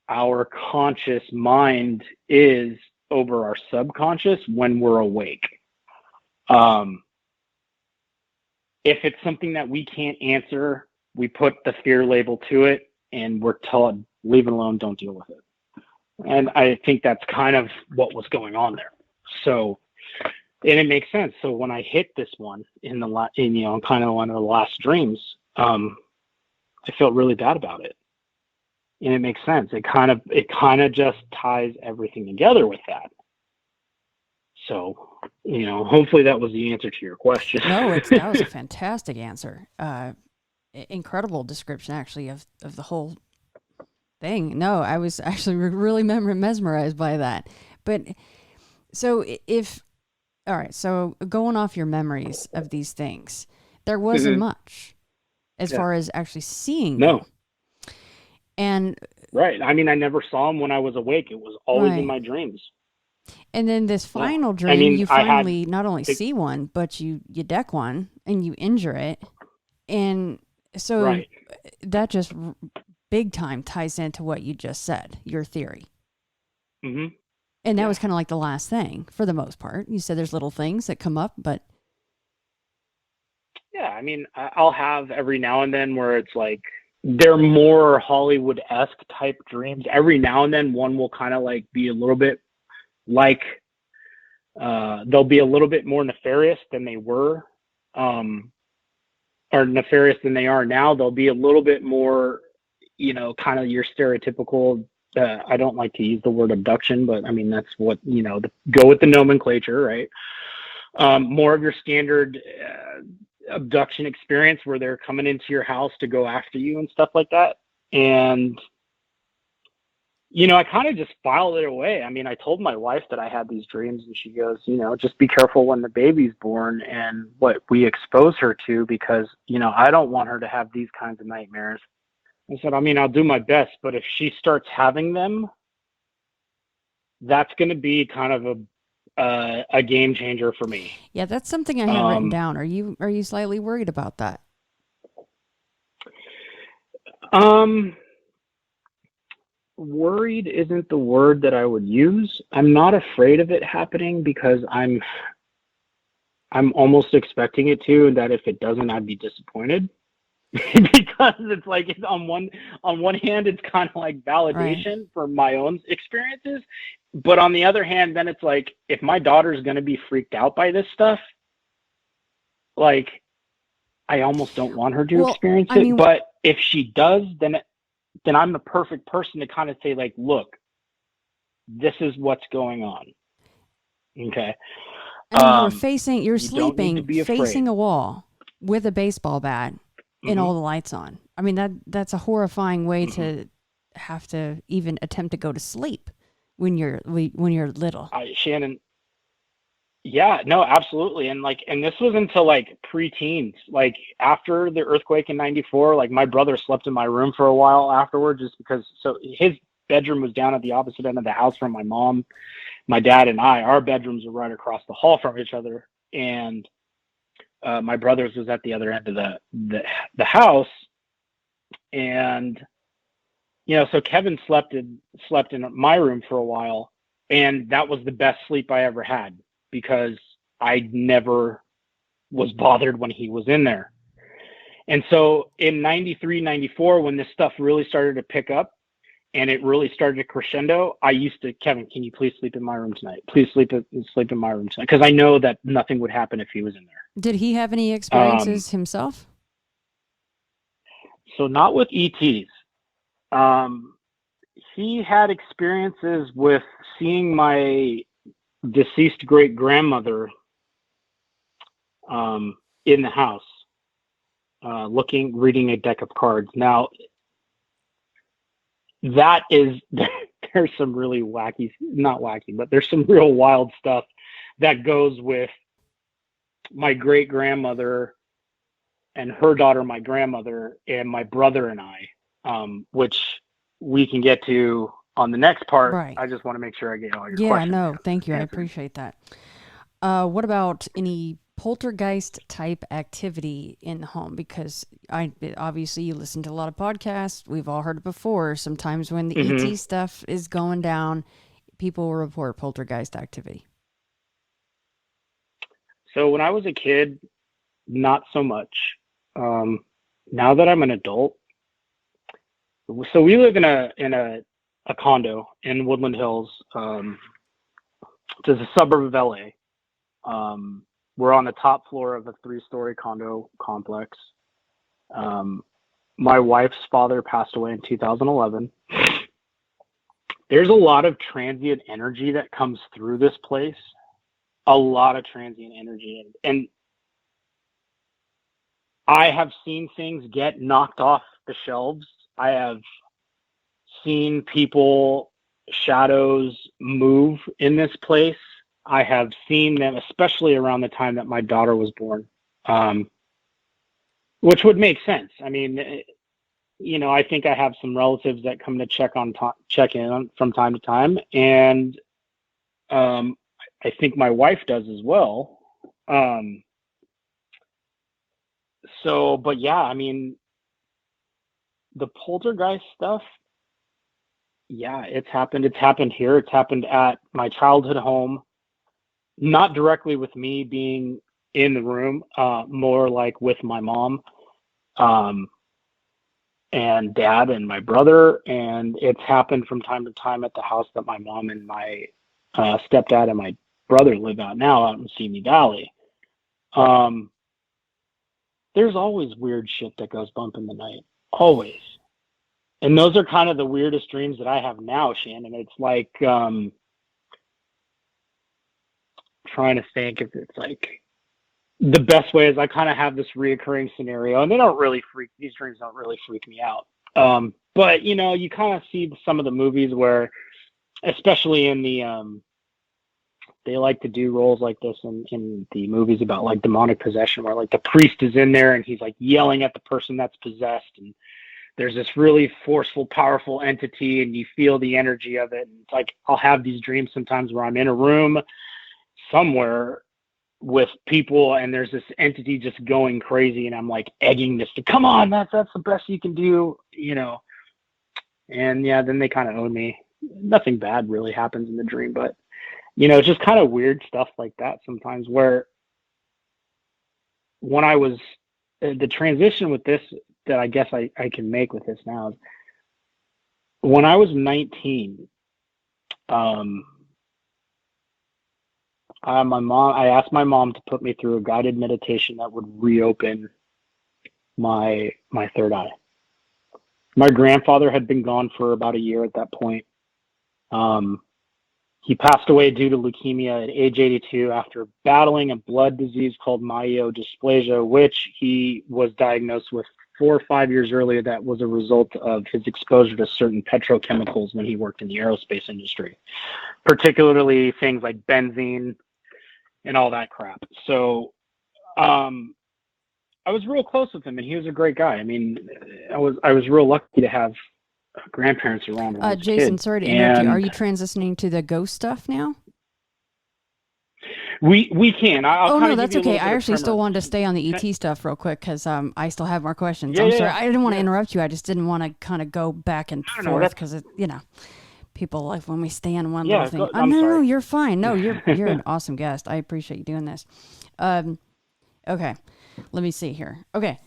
our conscious mind is over our subconscious when we're awake. If it's something that we can't answer, we put the fear label to it and we're told, leave it alone, don't deal with it. And I think that's kind of what was going on there. So, and it makes sense. So when I hit this one in kind of one of the last dreams, I felt really bad about it. And it makes sense. It kind of just ties everything together with that. So, hopefully that was the answer to your question. No, that was a fantastic answer. Incredible description, actually, of the whole thing. No, I was actually really mesmerized by that. But so all right, so going off your memories of these things, there wasn't much as far as actually seeing them. And right. I mean, I never saw them when I was awake. It was always in my dreams. And then this final dream, you finally not only see one, but you deck one and you injure it. And so that just big time ties into what you just said, your theory. Mm-hmm. And that was kind of like the last thing for the most part. You said there's little things that come up, but. Yeah, I mean, I'll have every now and then where it's like, they're more Hollywood-esque type dreams. Every now and then one will kind of like be a little bit like they'll be a little bit more nefarious than they were, or nefarious than they are now. They'll be a little bit more, kind of your stereotypical, I don't like to use the word abduction, but I mean, that's what, go with the nomenclature, right? more of your standard abduction experience where they're coming into your house to go after you and stuff like that. And, you know, I kind of just filed it away. I mean, I told my wife that I had these dreams, and she goes, you know, just be careful when the baby's born and what we expose her to, because, you know, I don't want her to have these kinds of nightmares. I said, I mean, I'll do my best, but if she starts having them, that's going to be kind of a game changer for me. Yeah, that's something I had written down. Are you slightly worried about that? Worried isn't the word that I would use. I'm not afraid of it happening because I'm almost expecting it to, and that if it doesn't, I'd be disappointed. Because it's like, on one hand, it's kind of like validation for my own experiences, but on the other hand, then it's like, if my daughter's going to be freaked out by this stuff, like, I almost don't want her to experience it. But if she does, then I'm the perfect person to kind of say, like, look, this is what's going on. Okay. And you're sleeping facing a wall with a baseball bat and all the lights on. I mean, that's a horrifying way to have to even attempt to go to sleep when you're little. Shannon. Yeah, no, absolutely. And this was until like preteens, like after the earthquake in 94, like my brother slept in my room for a while afterward, just because, so his bedroom was down at the opposite end of the house from my mom, my dad, and our bedrooms were right across the hall from each other. And my brother's was at the other end of the house. And, you know, so Kevin slept in my room for a while, and that was the best sleep I ever had, because I never was bothered when he was in there. And so in 93, 94, when this stuff really started to pick up and it really started to crescendo, I used to, Kevin, can you please sleep in my room tonight? Please sleep in my room tonight. Because I know that nothing would happen if he was in there. Did he have any experiences himself? So not with ETs. He had experiences with seeing my deceased great grandmother in the house, reading a deck of cards. Now, there's some really not wacky, but there's some real wild stuff that goes with my great grandmother and her daughter, my grandmother, and my brother and I, which we can get to on the next part. Right. I just want to make sure I get all your questions. Yeah, no, thank you. I appreciate that. What about any poltergeist type activity in the home? Because obviously you listen to a lot of podcasts. We've all heard it before. Sometimes when the ET stuff is going down, people will report poltergeist activity. So when I was a kid, not so much. Now that I'm an adult, so we live in a condo in Woodland Hills. It's a suburb of LA. We're on the top floor of a 3-story condo complex. My wife's father passed away in 2011. There's a lot of transient energy that comes through this place. A lot of transient energy. And I have seen things get knocked off the shelves. I have seen people, shadows move in this place. I have seen them, especially around the time that my daughter was born, which would make sense. I mean, you know, I think I have some relatives that come to check in from time to time, and I think my wife does as well. But yeah, I mean, the poltergeist stuff, yeah, it's happened. It's happened here. It's happened at my childhood home. Not directly with me being in the room, more like with my mom, and dad and my brother. And it's happened from time to time at the house that my mom and my stepdad and my brother live out now, out in Simi Valley. There's always weird shit that goes bump in the night. Always. And those are kind of the weirdest dreams that I have now, Shannon. It's like, trying to think if it's like the best way is I kind of have this reoccurring scenario, and these dreams don't really freak me out. But you know, you kind of see some of the movies where, especially in the, they like to do roles like this in the movies about like demonic possession, where like the priest is in there and he's like yelling at the person that's possessed, and there's this really forceful, powerful entity, and you feel the energy of it. And it's like, I'll have these dreams sometimes where I'm in a room somewhere with people and there's this entity just going crazy, and I'm like egging this to, come on, that's the best you can do, you know. And yeah, then they kind of own me. Nothing bad really happens in the dream, but you know, it's just kind of weird stuff like that sometimes, where when I was the transition with this that I guess I can make with this now is when I was 19, I asked my mom to put me through a guided meditation that would reopen my third eye. My grandfather had been gone for about a year at that point. He passed away due to leukemia at age 82 after battling a blood disease called myelodysplasia, which he was diagnosed with 4 or 5 years earlier. That was a result of his exposure to certain petrochemicals when he worked in the aerospace industry, particularly things like benzene and all that crap. So I was real close with him, and he was a great guy. I mean, I was real lucky to have grandparents around when I was Jason, a kid. sorry to interrupt you. Are you transitioning to the ghost stuff now? We can. Oh no, that's okay. I actually still wanted to stay on the ET stuff real quick because I still have more questions. I'm sorry, I didn't want to interrupt you. I just didn't want to kind of go back and forth because you know, people like when we stay on one little thing. No, you're fine. No, you're an awesome guest. I appreciate you doing this. Okay, let me see here. Okay,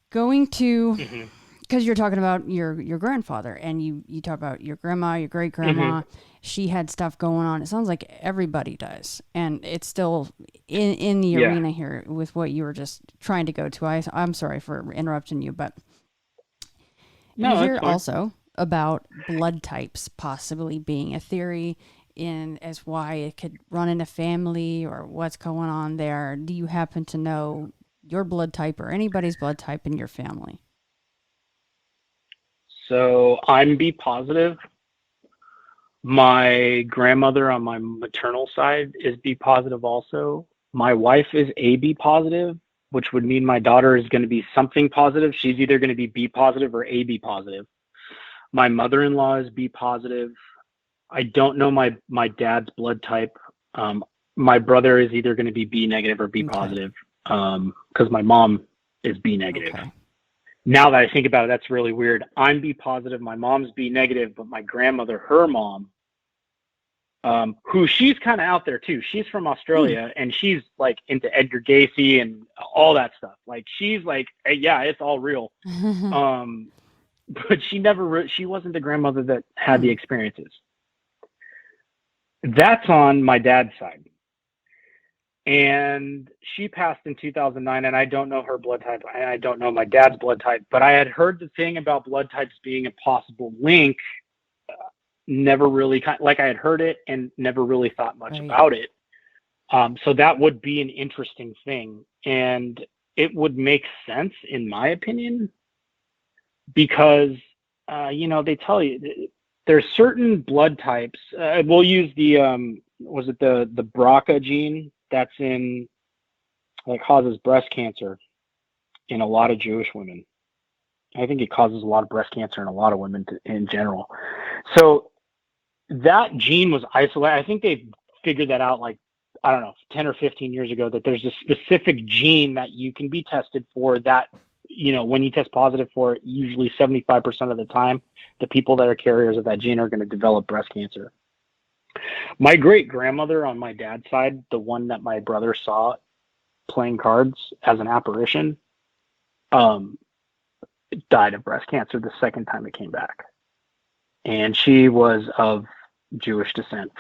going to. Mm-hmm. Because you're talking about your grandfather, and you talk about your grandma, your great grandma. Mm-hmm. She had stuff going on. It sounds like everybody does, and it's still in the arena here with what you were just trying to go to. I'm sorry for interrupting you, but you hear also about blood types possibly being a theory in as why it could run in a family or what's going on there. Do you happen to know your blood type or anybody's blood type in your family? So I'm B positive. My grandmother on my maternal side is B positive also. My wife is AB positive, which would mean my daughter is going to be something positive. She's either going to be B positive or AB positive. My mother-in-law is B positive. I don't know my dad's blood type. My brother is either going to be B negative or B positive because my mom is B negative. Okay. Now that I think about it, that's really weird. I'm B positive. My mom's B negative, but my grandmother, her mom, who she's kind of out there too. She's from Australia and she's like into Edgar Cayce and all that stuff. Like she's like, hey, yeah, it's all real. But she wasn't the grandmother that had the experiences. That's on my dad's side. And she passed in 2009, and I don't know her blood type. I don't know my dad's blood type, but I had heard the thing about blood types being a possible link. Never really I had heard it and never really thought much about it. So that would be an interesting thing, and it would make sense in my opinion because they tell you there's certain blood types. We'll use the was it the BRCA gene? That's that causes breast cancer in a lot of Jewish women. I think it causes a lot of breast cancer in a lot of women in general. So that gene was isolated. I think they figured that out 10 or 15 years ago, that there's a specific gene that you can be tested for that, when you test positive for it, usually 75% of the time, the people that are carriers of that gene are going to develop breast cancer. My great grandmother on my dad's side, the one that my brother saw playing cards as an apparition, died of breast cancer the second time it came back. And she was of Jewish descent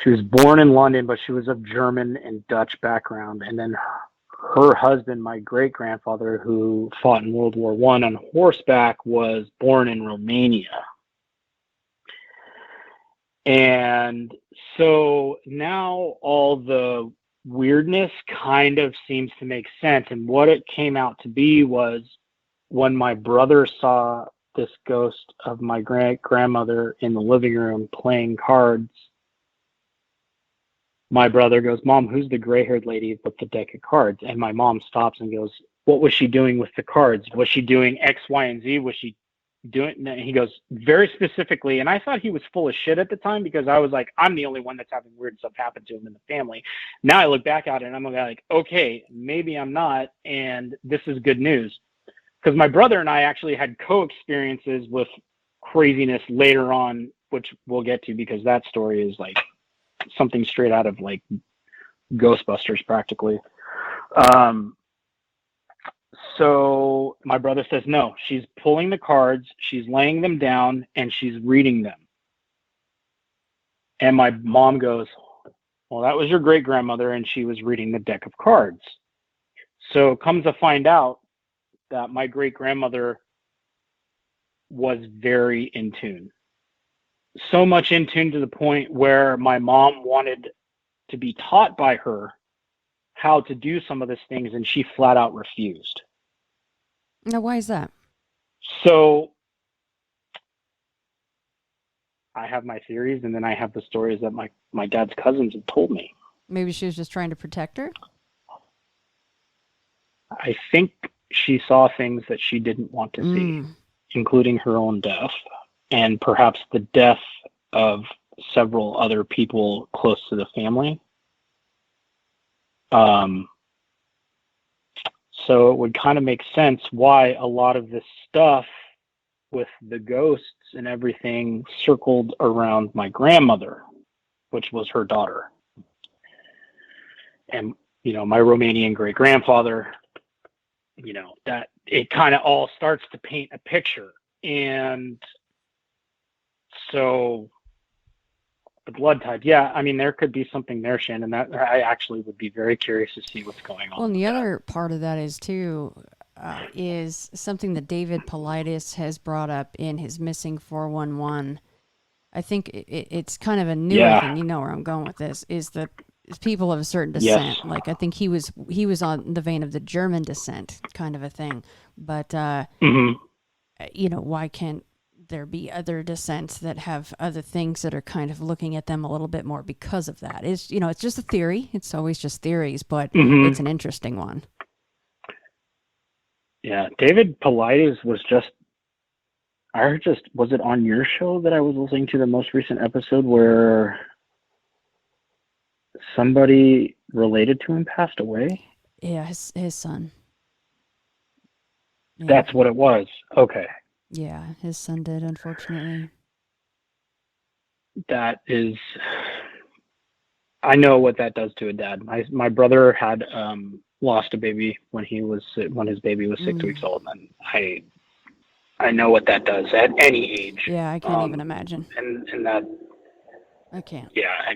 she was born in London, but she was of German and Dutch background. And then her husband, my great grandfather, who fought in World War I on horseback, was born in Romania. And so now all the weirdness kind of seems to make sense. And what it came out to be was when my brother saw this ghost of my grandmother in the living room playing cards, my brother goes, "Mom, who's the gray-haired lady with the deck of cards?" And my mom stops and goes, "What was she doing with the cards? Was she doing X, Y, and Z? Was she doing?" And he goes very specifically, and I thought he was full of shit at the time because I was like, I'm the only one that's having weird stuff happen to him in the family. Now I look back at it and I'm like, okay, maybe I'm not, and this is good news. Because my brother and I actually had co-experiences with craziness later on, which we'll get to because that story is like something straight out of like Ghostbusters practically. So my brother says, no, she's pulling the cards, she's laying them down, and she's reading them. And my mom goes, well, that was your great-grandmother, and she was reading the deck of cards. So comes to find out that my great-grandmother was very in tune. So much in tune to the point where my mom wanted to be taught by her how to do some of these things, and she flat out refused. Now, why is that? So I have my theories, and then I have the stories that my dad's cousins have told me. Maybe she was just trying to protect her? I think she saw things that she didn't want to see, including her own death, and perhaps the death of several other people close to the family. So it would kind of make sense why a lot of this stuff with the ghosts and everything circled around my grandmother, which was her daughter. And, you know, my Romanian great-grandfather, you know, that it kind of all starts to paint a picture. And so the blood type, yeah, I mean, there could be something there, Shannon, that I actually would be very curious to see what's going on. Well, and the other part of that is, too, is something that David Paulides has brought up in his Missing 411. I think it's kind of a newer thing. You know where I'm going with this, is that people of a certain descent. Yes. Like, I think he was on the vein of the German descent kind of a thing. But, you know, why can't there be other descents that have other things that are kind of looking at them a little bit more because of that? It's, you know, it's just a theory. It's always just theories, but it's an interesting one. Yeah, David Paulides was was it on your show that I was listening to the most recent episode where somebody related to him passed away? Yeah, his son. Yeah. That's what it was. Okay. Yeah, his son did, unfortunately. That is, I know what that does to a dad. My brother had lost a baby when his baby was 6 weeks old, and I know what that does at any age. Yeah, I can't even imagine. And that I can't. Yeah,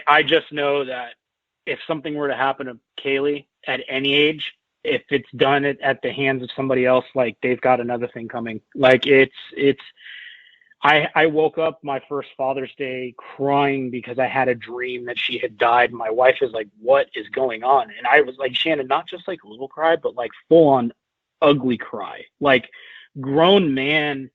I just know that if something were to happen to Kaylee at any age, if it's done at the hands of somebody else, like they've got another thing coming. Like I woke up my first Father's Day crying because I had a dream that she had died. My wife is like, what is going on? And I was like, Shannon, not just like a little cry, but like full on ugly cry, like grown man.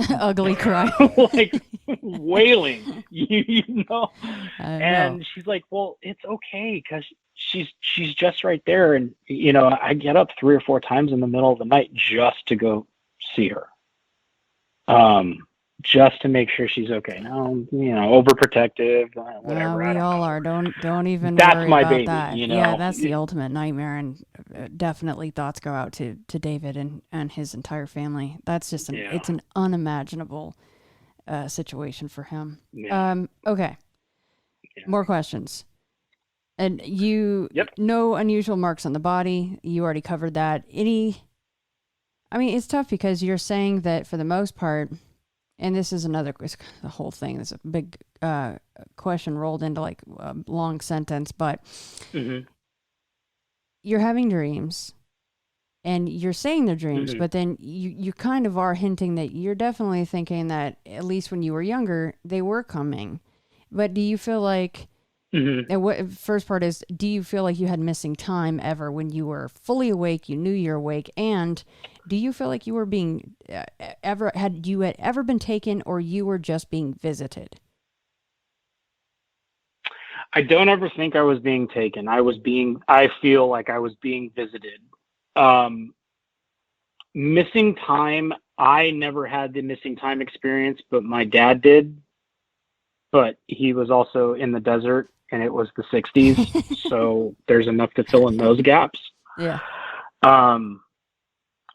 Ugly cry. Like wailing, you know? And she's like, well, it's okay because she's just right there. And, you know, I get up 3 or 4 times in the middle of the night just to go see her. Just to make sure she's okay. Now, you know, overprotective, whatever. We all are. Don't even that's worry my about baby, that. you know? Yeah, that's the ultimate nightmare, and definitely thoughts go out to David and his entire family. That's just it's an unimaginable situation for him. Yeah. Okay. Yeah. More questions. And Yep. No unusual marks on the body. You already covered that. I mean, it's tough because you're saying that for the most part, and this is the whole thing. There's a big question rolled into like a long sentence, but you're having dreams and you're saying they're dreams, Mm-hmm. but then you kind of are hinting that you're definitely thinking that at least when you were younger, they were coming. But do you feel like, Mm-hmm. what first part is, do you feel like you had missing time ever when you were fully awake, you knew you're awake, and do you feel like you were being had ever been taken, or you were just being visited? I don't ever think I was being taken. I feel like I was being visited. Missing time, I never had the missing time experience, but my dad did. But he was also in the desert, and it was the 60s, so there's enough to fill in those gaps. Yeah.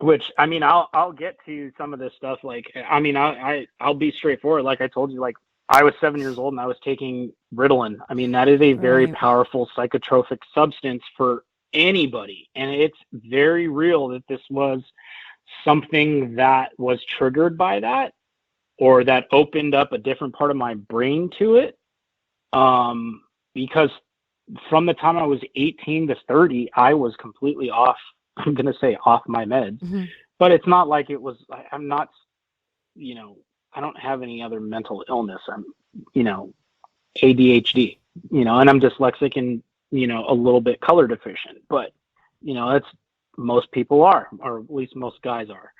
Which, I mean, I'll get to some of this stuff. Like, I mean, I'll be straightforward. Like I told you, like, I was 7 years old and I was taking Ritalin. I mean, that is a very Right. powerful psychotropic substance for anybody. And it's very real that this was something that was triggered by that, or that opened up a different part of my brain to it. Because from the time I was 18 to 30, I was completely off. I'm going to say off my meds, Mm-hmm. but it's not like it was, I'm not, you know, I don't have any other mental illness. I'm, you know, ADHD, you know, and I'm dyslexic and, you know, a little bit color deficient, but, you know, that's, most people are, or at least most guys are.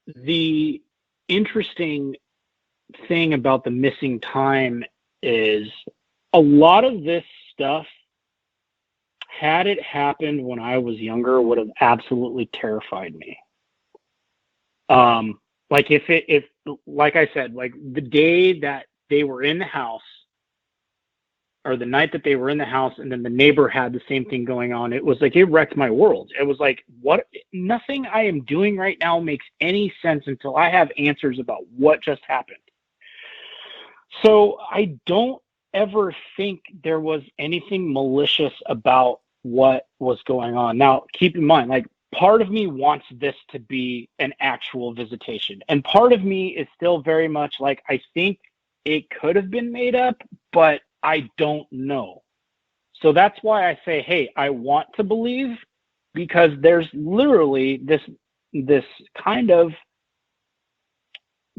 The interesting thing about the missing time is a lot of this stuff, had it happened when I was younger, would have absolutely terrified me. Like if like I said, like the day that they were in the house, or the night that they were in the house, and then the neighbor had the same thing going on, it was like, it wrecked my world. It was like, what? Nothing I am doing right now makes any sense until I have answers about what just happened. So I don't ever think there was anything malicious about what was going on. Now, keep in mind, like, part of me wants this to be an actual visitation, and part of me is still very much like, I think it could have been made up, but I don't know. So that's why I say, hey, I want to believe, because there's literally this kind of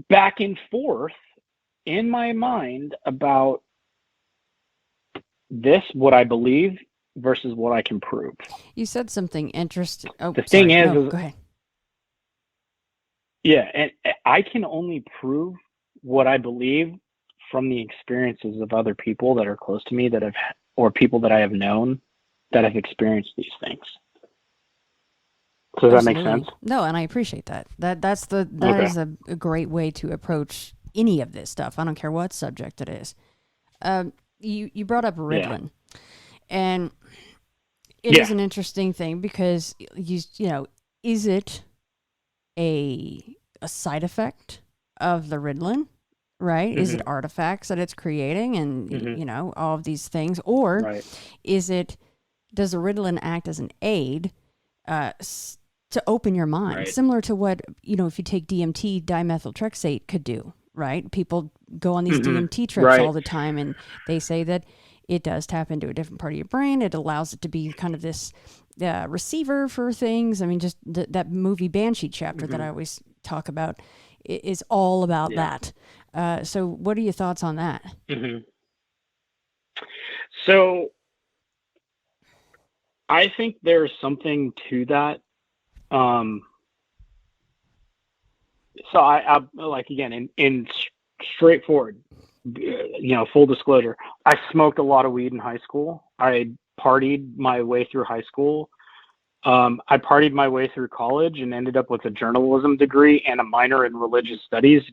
back and forth in my mind about this, what I believe versus what I can prove. You said something interesting. Oh, the thing sorry. is, No, go ahead. Yeah, and I can only prove what I believe from the experiences of other people that are close to me, that have, or people that I have known that have experienced these things. Does that make sense? No, and I appreciate that. That Okay. is a great way to approach any of this stuff. I don't care what subject it is. You brought up Ritalin, and it is an interesting thing, because you know, is it a side effect of the Ritalin, right? Is it artifacts that it's creating, and you know, all of these things, or is it, does the Ritalin act as an aid to open your mind, similar to what, you know, if you take DMT, dimethyltrexate could do, right? People go on these DMT trips all the time, and they say that it does tap into a different part of your brain. It allows it to be kind of this receiver for things. I mean, just that movie Banshee chapter that I always talk about is all about that. So what are your thoughts on that? So I think there's something to that. So I like, again, in straightforward, you know, full disclosure, I smoked a lot of weed in high school. I partied my way through high school. I partied my way through college and ended up with a journalism degree and a minor in religious studies.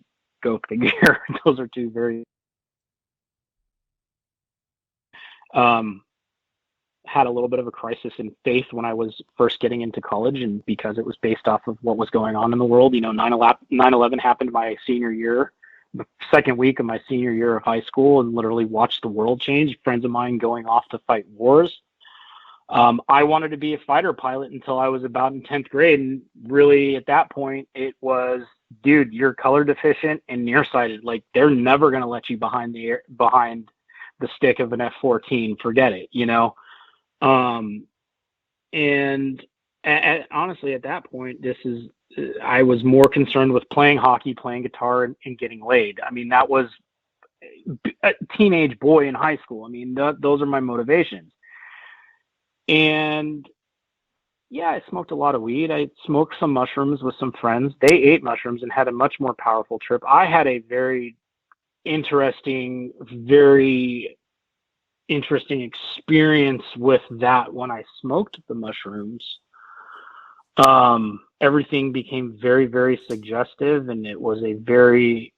Go figure. Those are two very had a little bit of a crisis in faith when I was first getting into college, and because it was based off of what was going on in the world. You know, 9/11 happened my senior year, the second week of my senior year of high school, and literally watched the world change. Friends of mine going off to fight wars. I wanted to be a fighter pilot until I was about in 10th grade. And really at that point, it was, dude, you're color deficient and nearsighted. Like, they're never going to let you behind the stick of an F-14. Forget it, you know? And honestly, at that point, I was more concerned with playing hockey, playing guitar, and getting laid. I mean, that was a teenage boy in high school. I mean, those are my motivations. And yeah, I smoked a lot of weed. I smoked some mushrooms with some friends. They ate mushrooms and had a much more powerful trip. I had a very interesting experience with that when I smoked the mushrooms. Everything became very, very suggestive, and it was a very,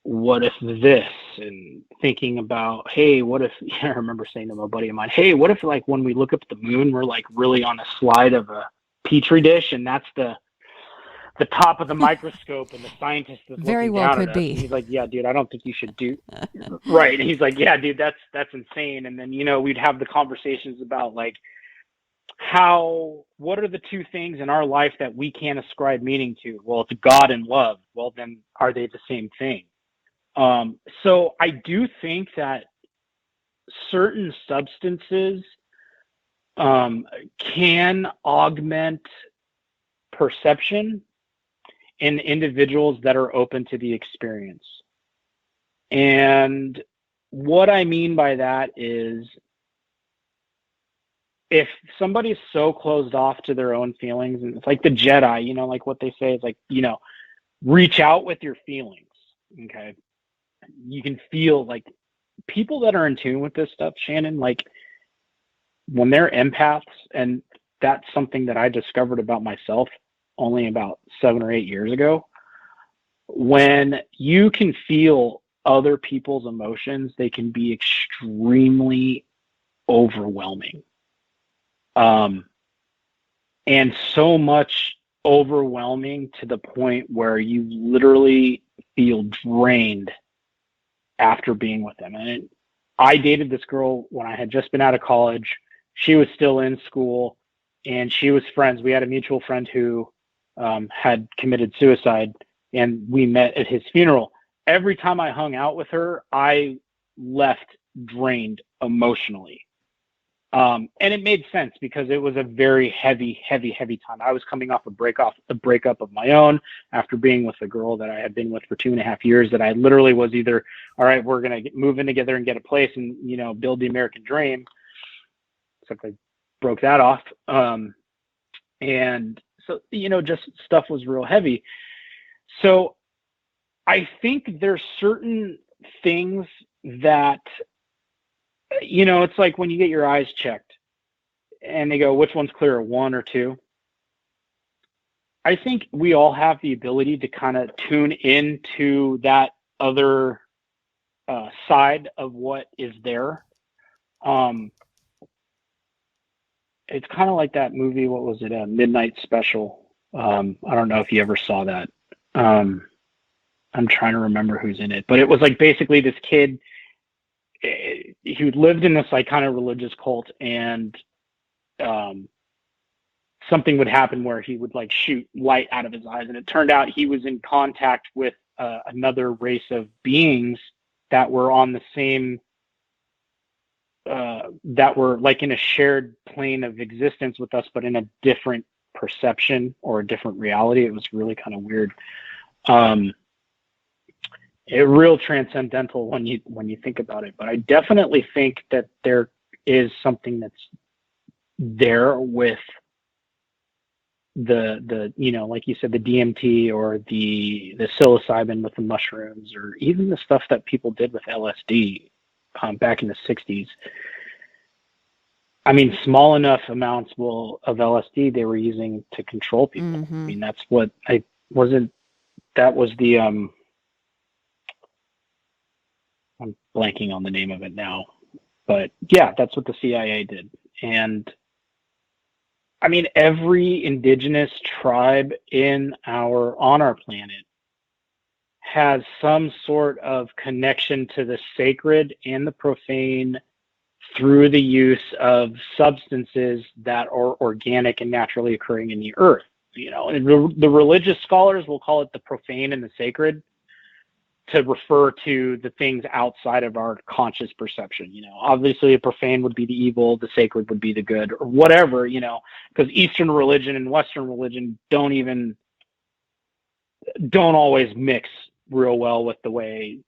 what if this, and thinking about, hey, what if, I remember saying to my buddy of mine, hey, what if like when we look up at the moon, we're like really on a slide of a petri dish, and that's the top of the microscope, and the scientist is Very looking well down could at us. be. And he's like, yeah, dude, I don't think you should do right. And he's like, yeah, dude, that's insane. And then, we'd have the conversations about like, what are the two things in our life that we can't ascribe meaning to? Well, it's God and love. Well, then are they the same thing? So I do think that certain substances can augment perception in individuals that are open to the experience. And what I mean by that is, if somebody's so closed off to their own feelings, and it's like the Jedi, like what they say is like, reach out with your feelings. Okay. You can feel like people that are in tune with this stuff, Shannon, like when they're empaths, and that's something that I discovered about myself only about 7 or 8 years ago. When you can feel other people's emotions, they can be extremely overwhelming. And so much overwhelming to the point where you literally feel drained after being with them. And I dated this girl when I had just been out of college. She was still in school, and she was friends. We had a mutual friend who had committed suicide, and we met at his funeral. Every time I hung out with her, I left drained emotionally. And it made sense because it was a very heavy time. I was coming off a breakup of my own after being with a girl that I had been with for 2.5 years, that I literally was either, all right, we're going to move in together and get a place and, build the American dream. Except I broke that off. And so, just stuff was real heavy. So I think there's certain things that, it's like when you get your eyes checked and they go, which one's clearer, 1 or 2? I think we all have the ability to kind of tune into that other side of what is there. It's kind of like that movie, what was it, Midnight Special? I don't know if you ever saw that. I'm trying to remember who's in it, but it was like basically this kid, he lived in this like kind of religious cult, and something would happen where he would like shoot light out of his eyes, and it turned out he was in contact with another race of beings that were on the same that were like in a shared plane of existence with us, but in a different perception or a different reality. It was really kind of weird. It real transcendental when you think about it. But I definitely think that there is something that's there with the like you said, the DMT or the psilocybin with the mushrooms, or even the stuff that people did with LSD back in the 60s. I mean, small enough amounts of LSD they were using to control people. Mm-hmm. I mean, that's what that was the I'm blanking on the name of it now, but yeah, that's what the CIA did. And I mean, every indigenous tribe on our planet has some sort of connection to the sacred and the profane through the use of substances that are organic and naturally occurring in the earth. And the religious scholars will call it the profane and the sacred. to refer to the things outside of our conscious perception. Obviously a profane would be the evil, the sacred would be the good, or whatever, because Eastern religion and Western religion don't always mix real well with the way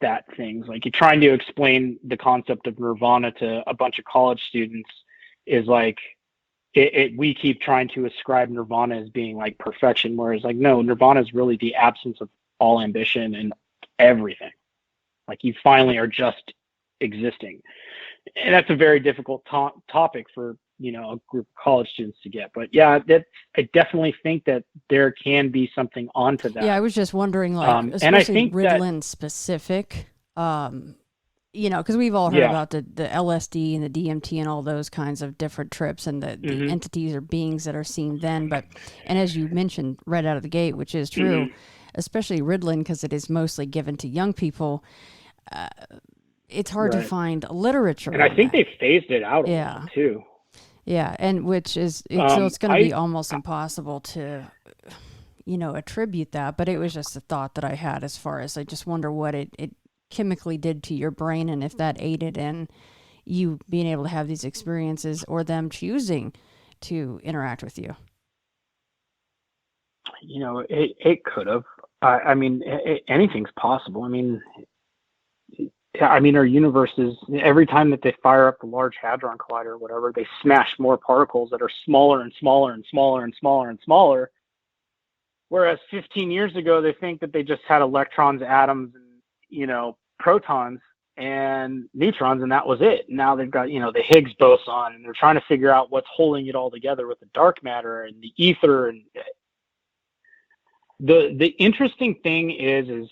that things, like, you're trying to explain the concept of nirvana to a bunch of college students is like, we keep trying to ascribe nirvana as being like perfection, whereas like, no, nirvana is really the absence of all ambition and everything. Like, you finally are just existing. And that's a very difficult topic for, a group of college students to get. But yeah, I definitely think that there can be something onto that. Yeah, I was just wondering, like, especially and I think Ritalin specific, because we've all heard about the LSD and the DMT and all those kinds of different trips and the entities or beings that are seen then. And as you mentioned right out of the gate, which is true, especially Ritalin, because it is mostly given to young people, it's hard to find literature. And I think they phased it out a lot too. Yeah, and which is, so it's going to be almost impossible to, attribute that. But it was just a thought that I had, as far as I just wonder what it chemically did to your brain, and if that aided in you being able to have these experiences or them choosing to interact with you. It could have. I mean, anything's possible. Our universe is, every time that they fire up the Large Hadron Collider or whatever, they smash more particles that are smaller and smaller and smaller and smaller and smaller. Whereas 15 years ago, they think that they just had electrons, atoms, and, protons and neutrons, and that was it. Now they've got, the Higgs boson, and they're trying to figure out what's holding it all together with the dark matter and the ether. And the interesting thing is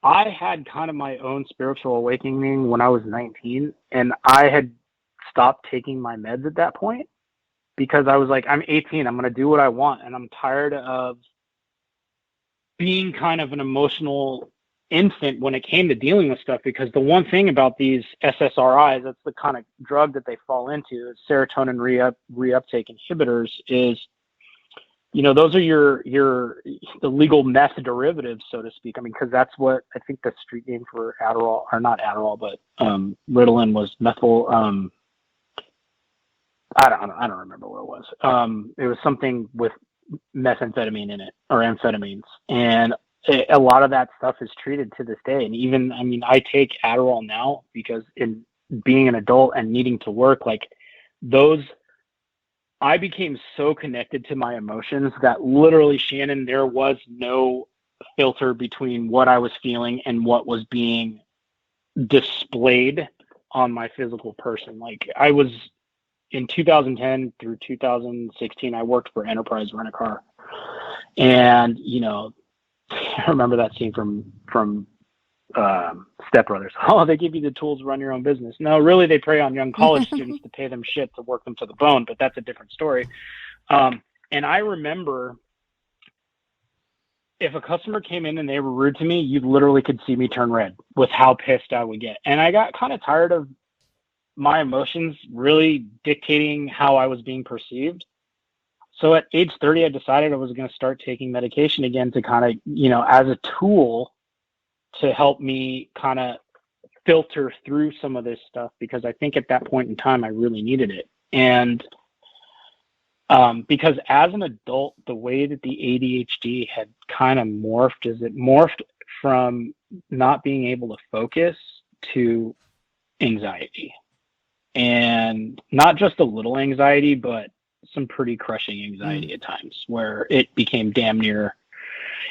I had kind of my own spiritual awakening when I was 19, and I had stopped taking my meds at that point because I was like, I'm 18, I'm going to do what I want. And I'm tired of being kind of an emotional infant when it came to dealing with stuff, because the one thing about these SSRIs, that's the kind of drug that they fall into, serotonin reuptake inhibitors, is, those are the legal meth derivatives, so to speak. Because that's what I think the street name for Adderall, or not Adderall, but Ritalin was methyl. I don't remember what it was. It was something with methamphetamine in it, or amphetamines, and a lot of that stuff is treated to this day. And even, I take Adderall now because in being an adult and needing to work, like those, I became so connected to my emotions that literally, Shannon, there was no filter between what I was feeling and what was being displayed on my physical person. Like, I was, in 2010 through 2016, I worked for Enterprise Rent-A-Car. And, I remember that scene from Step Brothers. Oh, they give you the tools to run your own business. No, really, they prey on young college students to pay them shit to work them to the bone, but that's a different story. And I remember, if a customer came in and they were rude to me, you literally could see me turn red with how pissed I would get. And I got kind of tired of my emotions really dictating how I was being perceived. So at age 30, I decided I was going to start taking medication again to kind of, as a tool to help me kind of filter through some of this stuff, because I think at that point in time, I really needed it. And because as an adult, the way that the ADHD had kind of morphed is it morphed from not being able to focus to anxiety. And not just a little anxiety, but some pretty crushing anxiety at times, where it became damn near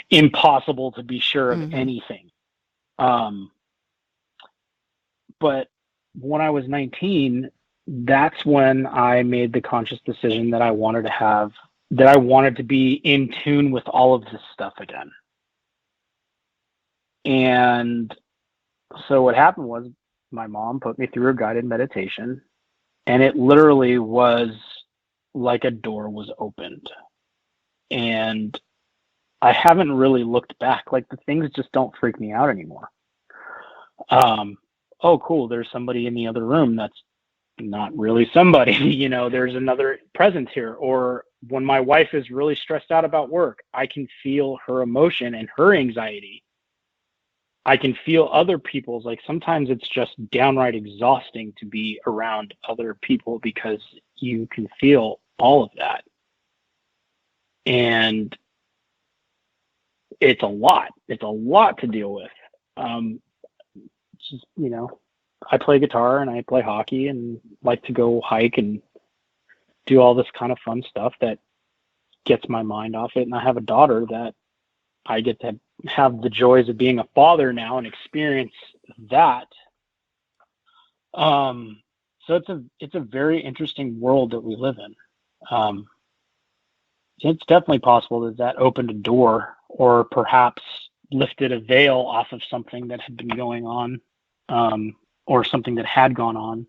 impossible to be sure of anything. But when I was 19, that's when I made the conscious decision that I wanted to be in tune with all of this stuff again. And so what happened was, my mom put me through a guided meditation, and it literally was like a door was opened. And I haven't really looked back. Like, the things just don't freak me out anymore. Oh, cool, there's somebody in the other room that's not really somebody. There's another presence here. Or when my wife is really stressed out about work, I can feel her emotion and her anxiety. I can feel other people's, like sometimes it's just downright exhausting to be around other people because you can feel all of that. And it's a lot. It's a lot to deal with. Just, you know, I play guitar and I play hockey and like to go hike and do all this kind of fun stuff that gets my mind off it. And I have a daughter that I get to have the joys of being a father now and experience that. So it's a very interesting world that we live in. It's definitely possible that opened a door or perhaps lifted a veil off of something that had been going on, or something that had gone on.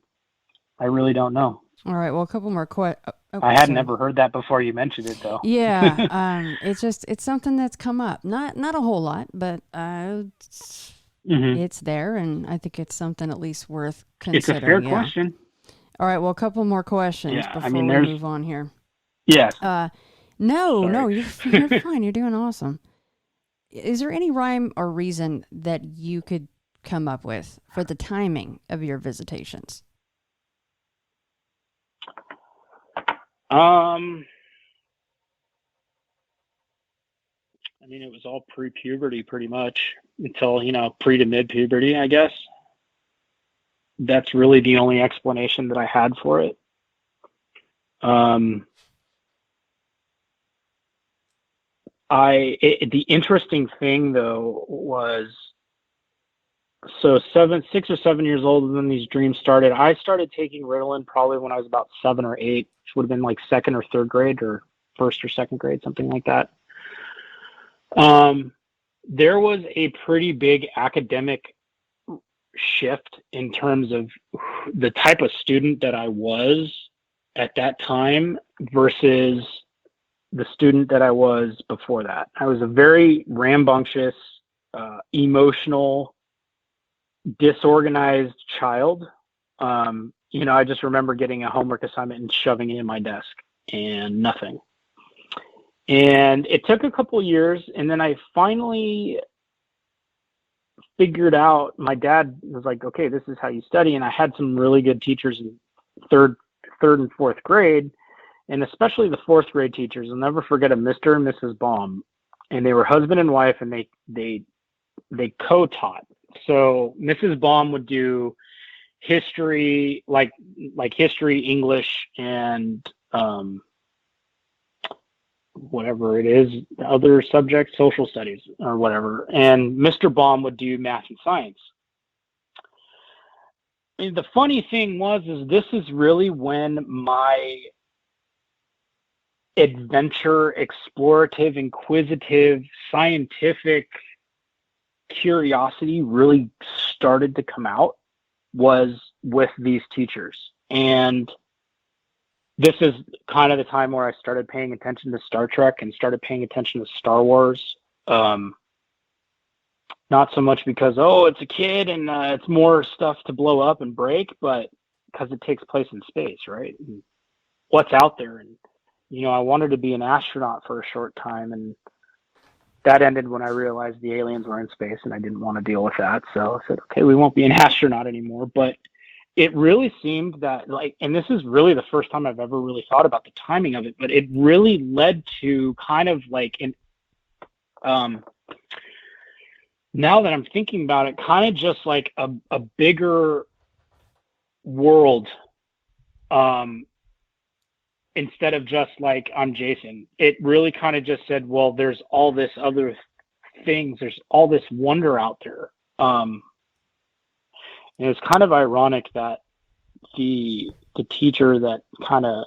I really don't know. All right. Well, a couple more questions. I had never heard that before you mentioned it, though. Yeah. It's something that's come up. Not a whole lot, but it's there, and I think it's something at least worth considering. It's a fair question. All right. Well, a couple more questions before we move on here. Yes. No, you're fine. You're doing awesome. Is there any rhyme or reason that you could come up with for the timing of your visitations? I mean, it was all pre-puberty pretty much until, pre to mid-puberty, I guess. That's really the only explanation that I had for it. The interesting thing though was, so 6 or 7 years old when these dreams started. I started taking Ritalin probably when I was about 7 or 8, which would have been like second or third grade or first or second grade, something like that. There was a pretty big academic shift in terms of the type of student that I was at that time versus the student that I was before that. I was a very rambunctious, emotional, disorganized child. I just remember getting a homework assignment and shoving it in my desk and nothing. And it took a couple years, and then I finally figured out, my dad was like, okay, this is how you study. And I had some really good teachers in third and fourth grade, and especially the fourth grade teachers. I'll never forget a Mr. and Mrs. Baum, and they were husband and wife, and they co-taught. So Mrs. Baum would do history, like history, English, and whatever it is, other subjects, social studies or whatever. And Mr. Baum would do math and science. And the funny thing is this is really when my adventure, explorative, inquisitive, scientific curiosity really started to come out, was with these teachers. And this is kind of the time where I started paying attention to Star Trek and started paying attention to Star Wars. Not so much because, it's a kid and it's more stuff to blow up and break, but because it takes place in space, right? And what's out there. And, I wanted to be an astronaut for a short time, and that ended when I realized the aliens were in space and I didn't want to deal with that. So I said, okay, we won't be an astronaut anymore. But it really seemed that, and this is really the first time I've ever really thought about the timing of it, but it really led to kind of like now that I'm thinking about it, kind of just like a bigger world, instead of just like, I'm Jason. It really kind of just said, well, there's all this other things. There's all this wonder out there. And it's kind of ironic that the teacher that kind of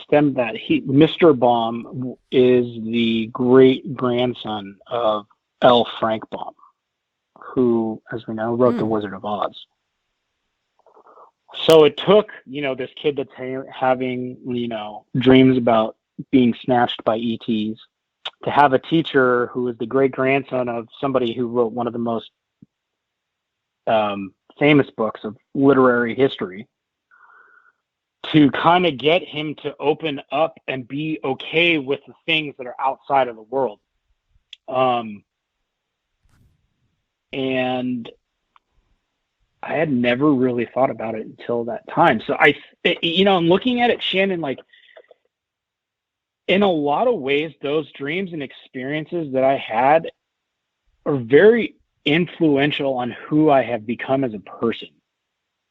stemmed that, Mr. Baum, is the great grandson of L. Frank Baum, who, as we know, wrote The Wizard of Oz. So it took, this kid that's having, dreams about being snatched by ETs, to have a teacher who is the great grandson of somebody who wrote one of the most famous books of literary history, to kind of get him to open up and be okay with the things that are outside of the world. And I had never really thought about it until that time. So I'm looking at it, Shannon, like, in a lot of ways, those dreams and experiences that I had are very influential on who I have become as a person.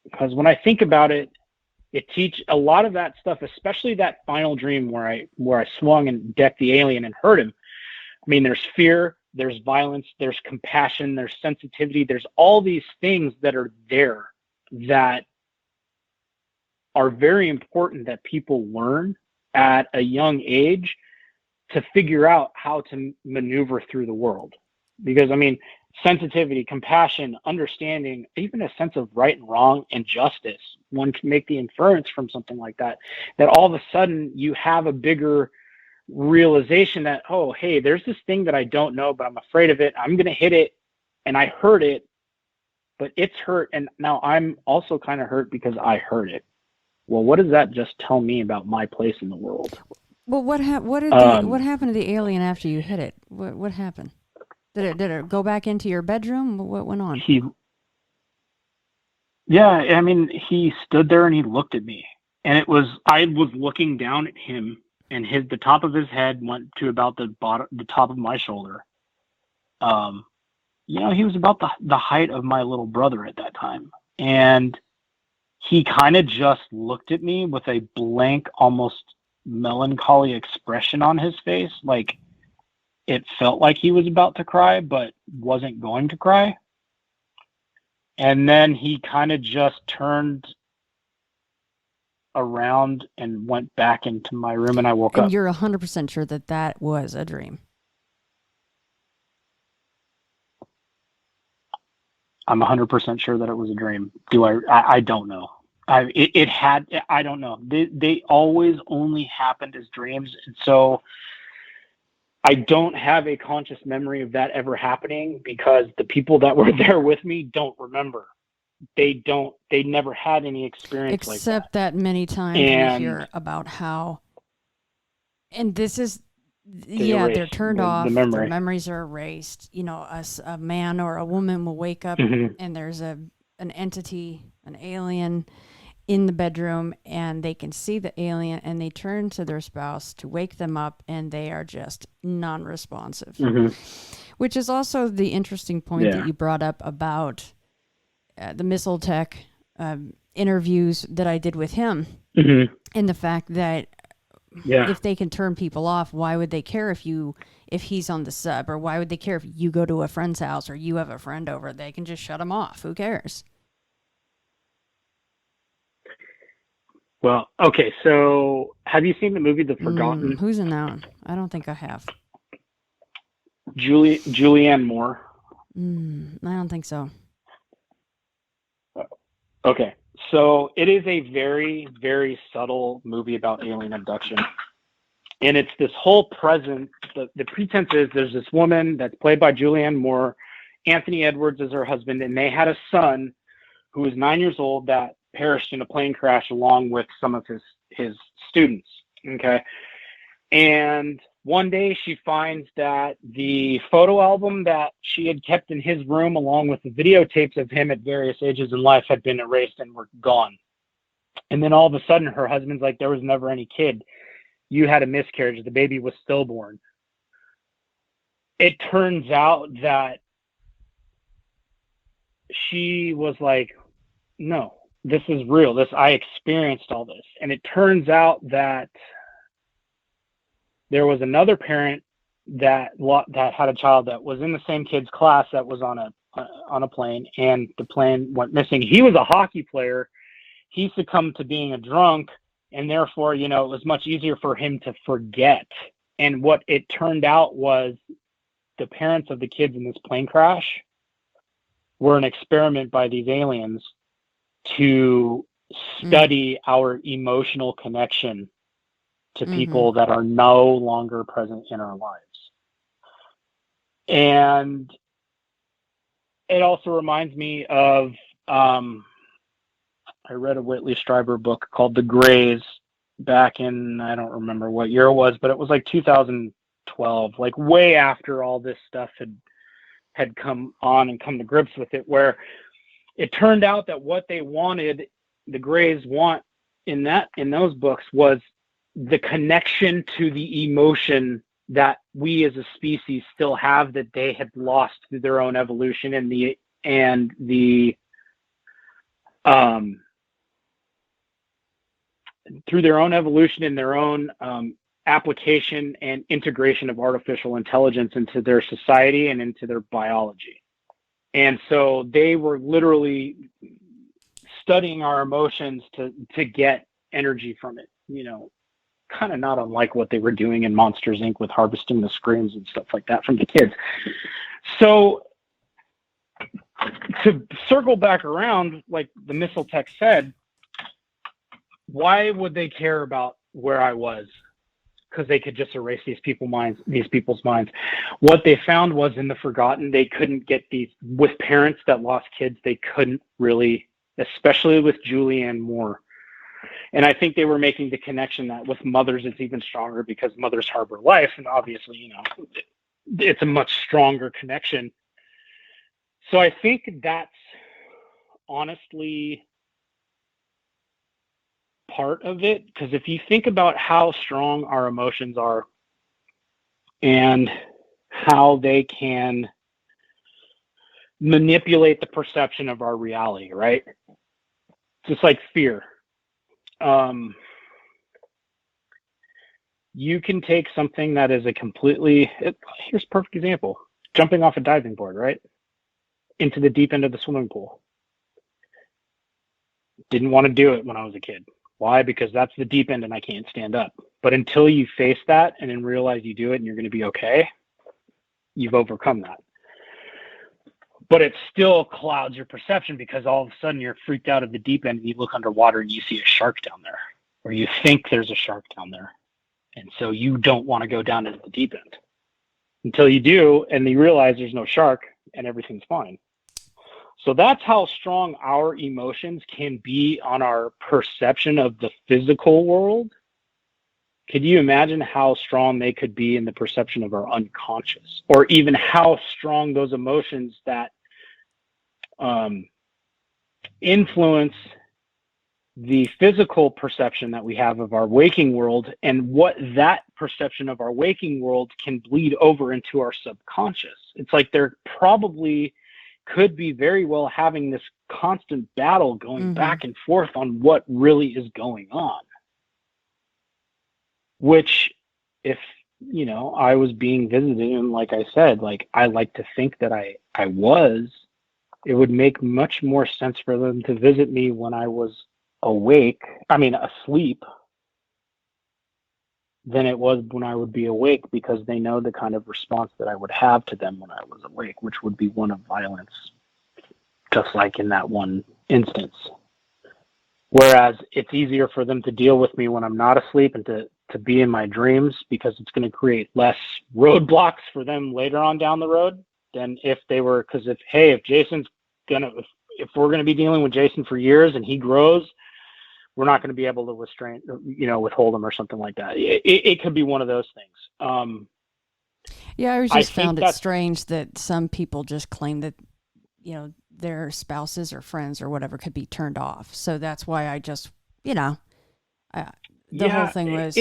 Because when I think about it, it teach a lot of that stuff, especially that final dream where I swung and decked the alien and hurt him. I mean, there's fear, there's violence, there's compassion, there's sensitivity, there's all these things that are there that are very important that people learn at a young age to figure out how to maneuver through the world. Because, I mean, sensitivity, compassion, understanding, even a sense of right and wrong and justice, one can make the inference from something like that, that all of a sudden you have a bigger realization that, oh, hey, there's this thing that I don't know, but I'm afraid of it. I'm going to hit it, and I hurt it, but it's hurt, and now I'm also kind of hurt because I hurt it. Well, what does that just tell me about my place in the world? Well, what happened to the alien after you hit it? What happened? Did it go back into your bedroom? What went on? He stood there and he looked at me, and I was looking down at him, and the top of his head went to about the top of my shoulder. He was about the height of my little brother at that time, and he kind of just looked at me with a blank, almost melancholy expression on his face, like it felt like he was about to cry, but wasn't going to cry. And then he kind of just turned around and went back into my room, and I woke up. And you're 100% sure that was a dream? I'm 100% sure that it was a dream. I don't know. I don't know. They always only happened as dreams. And so I don't have a conscious memory of that ever happening because the people that were there with me don't remember. They never had any experience like that. Except that many times we hear about how, and this is, they're turned off. Their memories are erased. A man or a woman will wake up and there's an entity, an alien in the bedroom, and they can see the alien, and they turn to their spouse to wake them up, and they are just non-responsive. Which is also the interesting point that you brought up about the missile tech interviews that I did with him, and the fact that if they can turn people off, why would they care if he's on the sub, or why would they care if you go to a friend's house or you have a friend over? They can just shut him off. Who cares? Well, okay, so have you seen the movie The Forgotten? Who's in that one? I don't think I have. Julianne Moore. I don't think so. Okay, so it is a very, very subtle movie about alien abduction. And it's this whole the pretense is there's this woman that's played by Julianne Moore. Anthony Edwards is her husband, and they had a son who was 9 years old that perished in a plane crash along with some of his students. Okay. And one day she finds that the photo album that she had kept in his room, along with the videotapes of him at various ages in life, had been erased and were gone. And then all of a sudden her husband's like, there was never any kid. You had a miscarriage. The baby was stillborn. It turns out that she was like, no, this is real. I experienced all this. And it turns out that there was another parent that had a child that was in the same kid's class that was on a plane, and the plane went missing. He was a hockey player. He succumbed to being a drunk, and therefore, it was much easier for him to forget. And what it turned out was the parents of the kids in this plane crash were an experiment by these aliens to study our emotional connection to people that are no longer present in our lives. And it also reminds me of I read a Whitley Strieber book called The Grays back in, I don't remember what year it was, but it was like 2012, like way after all this stuff had come on and come to grips with it, where it turned out that what they wanted, the Grays want in those books, was the connection to the emotion that we as a species still have that they had lost through their own evolution and through their own evolution and their own application and integration of artificial intelligence into their society and into their biology. And so they were literally studying our emotions to get energy from it, kind of not unlike what they were doing in Monsters, Inc. with harvesting the screams and stuff like that from the kids. So to circle back around, like the missile tech said, why would they care about where I was? Because they could just erase these people's minds. What they found was in the forgotten, they couldn't get these with parents that lost kids. They couldn't really, especially with Julianne Moore. And I think they were making the connection that with mothers, it's even stronger because mothers harbor life. And obviously, it's a much stronger connection. So I think that's honestly part of it, because if you think about how strong our emotions are and how they can manipulate the perception of our reality, right? Just like fear. You can take something that is here's a perfect example, jumping off a diving board, right? Into the deep end of the swimming pool. Didn't want to do it when I was a kid. Why? Because that's the deep end and I can't stand up. But until you face that and then realize you do it and you're going to be okay, you've overcome that. But it still clouds your perception because all of a sudden you're freaked out of the deep end and you look underwater and you see a shark down there, or you think there's a shark down there. And so you don't want to go down into the deep end until you do, and you realize there's no shark and everything's fine. So that's how strong our emotions can be on our perception of the physical world. Could you imagine how strong they could be in the perception of our unconscious, or even how strong those emotions that influence the physical perception that we have of our waking world, and what that perception of our waking world can bleed over into our subconscious? It's like they're probably could be very well having this constant battle going back and forth on what really is going on. Which, if, I was being visited, and like I said, like I like to think that I was, it would make much more sense for them to visit me when I was asleep, than it was when I would be awake, because they know the kind of response that I would have to them when I was awake, which would be one of violence, just like in that one instance. Whereas it's easier for them to deal with me when I'm not asleep and to be in my dreams, because it's going to create less roadblocks for them later on down the road than if they were, because if Jason's if we're going to be dealing with Jason for years and he grows, we're not going to be able to withhold him or something like that. It could be one of those things. Yeah, I just found it strange that some people just claim that, their spouses or friends or whatever could be turned off. So that's why I just, the whole thing was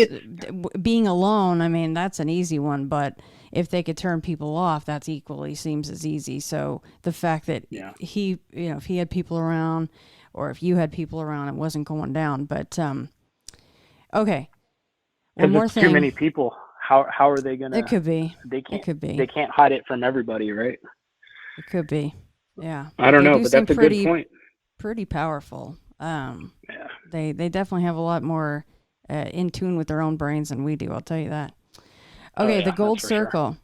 being alone. I mean, that's an easy one, but if they could turn people off, that's equally seems as easy. So the fact that he, if he had people around, or if you had people around, it wasn't going down. But okay, one more thing. Too many people. How are they gonna? It could be. It could be. They can't hide it from everybody, right? It could be. Yeah. I don't know, but that's a good point. Pretty powerful. They definitely have a lot more in tune with their own brains than we do. I'll tell you that. Okay, the gold circle. Sure.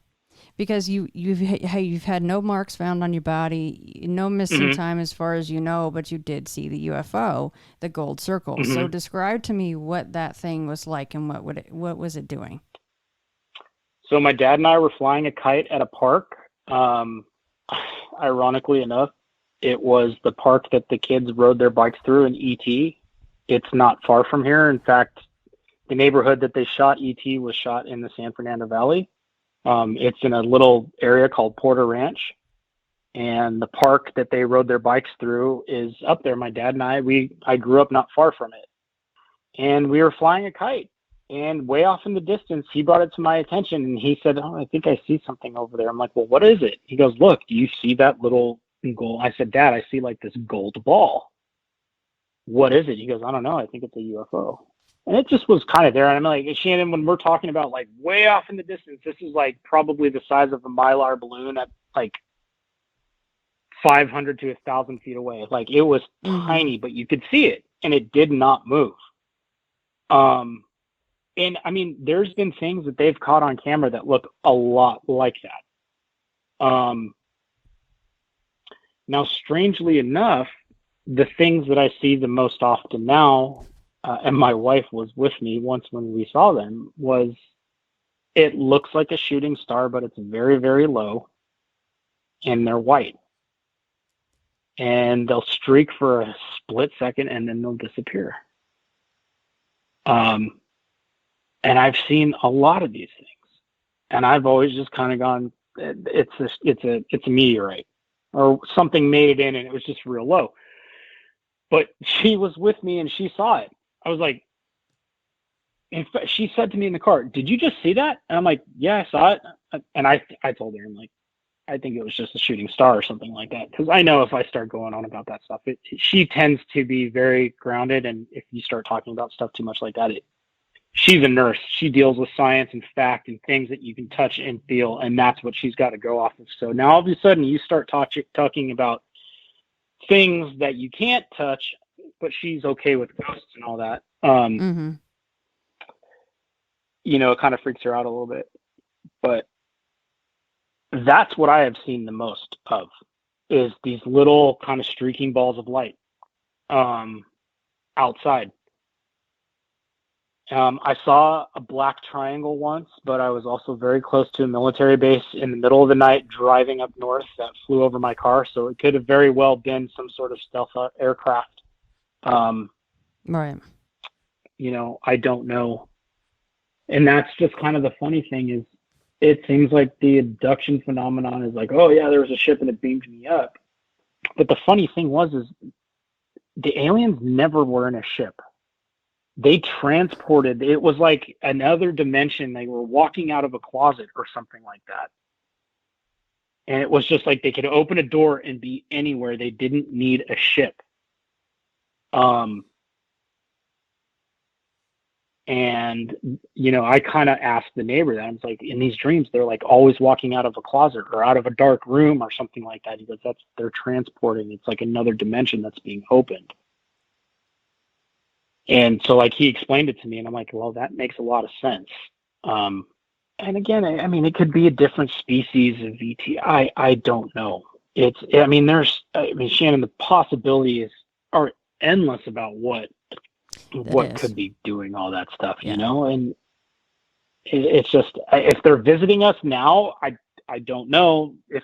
Because you've had no marks found on your body, no missing time as far as you know, but you did see the UFO, the gold circle. So describe to me what that thing was like and what was it doing? So my dad and I were flying a kite at a park. Ironically enough, It was the park that the kids rode their bikes through in ET. It's not far from here. In fact, the neighborhood that they shot ET was shot in the San Fernando Valley. It's in a little area called Porter Ranch. And the park that they rode their bikes through is up there. My dad and I grew up not far from it. And we were flying a kite. And way off in the distance, he brought it to my attention. And he said, "Oh, I think I see something over there." I'm like, "Well, what is it?" He goes, "Look, do you see that little gold?" I said, "Dad, I see like this gold ball." "What is it?" He goes, "I don't know. I think it's a UFO." And it just was kind of there. And I'm like, Shannon, when we're talking about like way off in the distance, this is like probably the size of a Mylar balloon at like 500 to 1,000 feet away. Like it was tiny, but you could see it and it did not move. And I mean, there's been things that they've caught on camera that look a lot like that. Now, strangely enough, the things that I see the most often now, and my wife was with me once when we saw them, was it looks like a shooting star, but it's very, very low, and they're white. And they'll streak for a split second, and then they'll disappear. And I've seen a lot of these things, and I've always just kind of gone, it's a meteorite, or something made it in, and it was just real low. But she was with me, and she saw it. I was like, in fact, she said to me in the car, "Did you just see that?" And I'm like, "Yeah, I saw it." And I told her, I'm like, "I think it was just a shooting star or something like that." Because I know if I start going on about that stuff, she tends to be very grounded. And if you start talking about stuff too much like that, she's a nurse. She deals with science and fact and things that you can touch and feel. And that's what she's got to go off of. So now all of a sudden you start talking about things that you can't touch, but she's okay with ghosts and all that. You know, it kind of freaks her out a little bit. But that's what I have seen the most of, is these little kind of streaking balls of light outside. I saw a black triangle once, but I was also very close to a military base in the middle of the night driving up north that flew over my car. So it could have very well been some sort of stealth aircraft. Right. You know, I don't know. And that's just kind of the funny thing is, it seems like the abduction phenomenon is like, oh yeah, there was a ship and it beamed me up. But the funny thing is the aliens never were in a ship. They transported, it was like another dimension. They were walking out of a closet or something like that. And it was just like they could open a door and be anywhere. They didn't need a ship. And, you know, I kind of asked the neighbor that. I was like, in these dreams, they're like always walking out of a closet or out of a dark room or something like that. He goes, they're transporting. It's like another dimension that's being opened. And so like he explained it to me and I'm like, well, that makes a lot of sense. And again, I mean, it could be a different species of ET. I don't know. Shannon, the possibilities are endless about what could be doing all that stuff, you know? And it's just, if they're visiting us now, I don't know if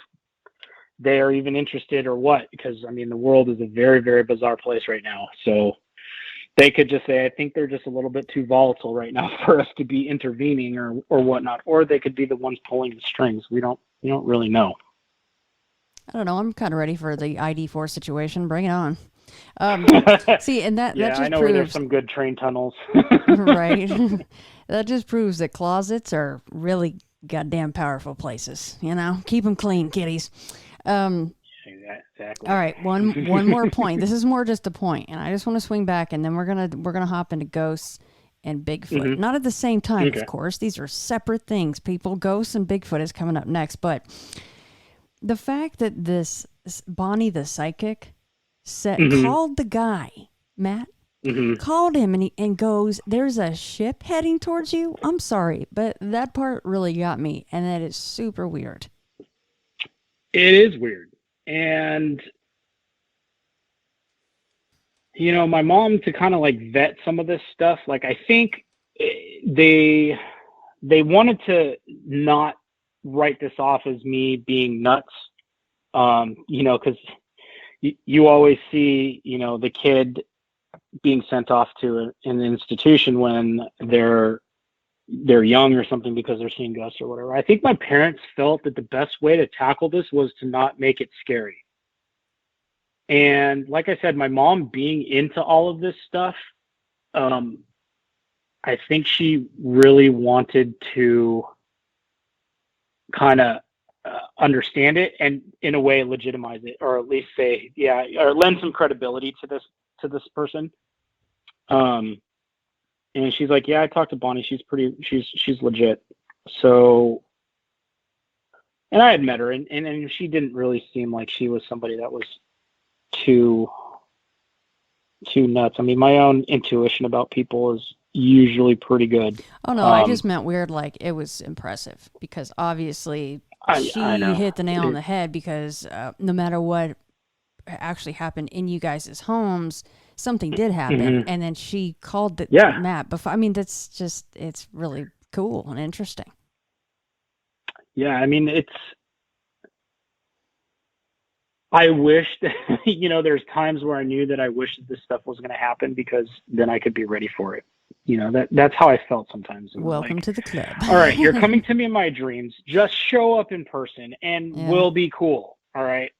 they are even interested or what, because I mean, the world is a very, very bizarre place right now. So they could just say, I think they're just a little bit too volatile right now for us to be intervening or whatnot, or they could be the ones pulling the strings. We don't really know. I don't know. I'm kind of ready for the ID4 situation. Bring it on. See, and that just I know proves there's some good train tunnels. Right. That just proves that closets are really goddamn powerful places. You know, keep them clean, kiddies. Exactly. All right, one more point. This is more just a point, and I just want to swing back, and then we're gonna hop into ghosts and Bigfoot. Not at the same time, of course. These are separate things. People, ghosts and Bigfoot is coming up next, but the fact that this Bonnie the psychic called the guy, Matt, called him and goes, "There's a ship heading towards you." I'm sorry, but that part really got me, and that is super weird. It is weird. And, you know, my mom, to kind of like vet some of this stuff, like I think they wanted to not write this off as me being nuts, you know, because, you always see, the kid being sent off to an institution when they're young or something because they're seeing ghosts or whatever. I think my parents felt that the best way to tackle this was to not make it scary. And like I said, my mom being into all of this stuff, I think she really wanted to kind of understand it and in a way legitimize it, or at least say, yeah, or lend some credibility to this person. And she's like, yeah, I talked to Bonnie. She's legit. So, and I had met her, and she didn't really seem like she was somebody that was too nuts. I mean, my own intuition about people is usually pretty good. Oh no, I just meant weird. Like, it was impressive because obviously she hit the nail on the head, because no matter what actually happened in you guys' homes, something did happen. Mm-hmm. And then she called the map before. I mean, that's just, it's really cool and interesting. Yeah. I mean, I wish that, there's times where I knew that I wish that this stuff was going to happen, because then I could be ready for it. That's how I felt sometimes. Welcome to the club. All right, you're coming to me in my dreams. Just show up in person and we'll be cool. All right.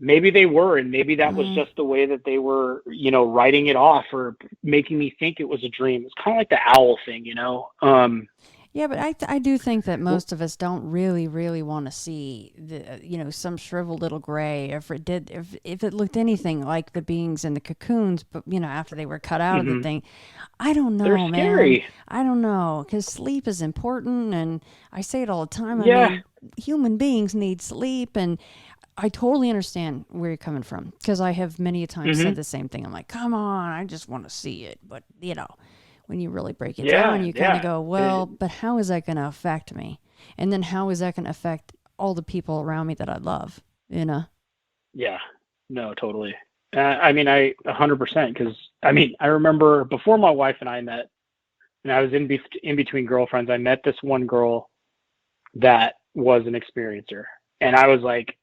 Maybe they were, and maybe that was just the way that they were, writing it off or making me think it was a dream. It's kind of like the owl thing, Yeah, but I do think that most of us don't really, really want to see some shriveled little gray. If it looked anything like the beings in the cocoons, but after they were cut out of the thing, I don't know, man. They're scary. I don't know, because sleep is important, and I say it all the time. I mean, human beings need sleep, and I totally understand where you're coming from, because I have many a time said the same thing. I'm like, come on, I just want to see it, but when you really break it down, you kind of go, well, but how is that going to affect me? And then how is that going to affect all the people around me that I love, Yeah, no, totally. I mean, 100%, because, I remember before my wife and I met, and I was in between girlfriends, I met this one girl that was an experiencer. And I was like,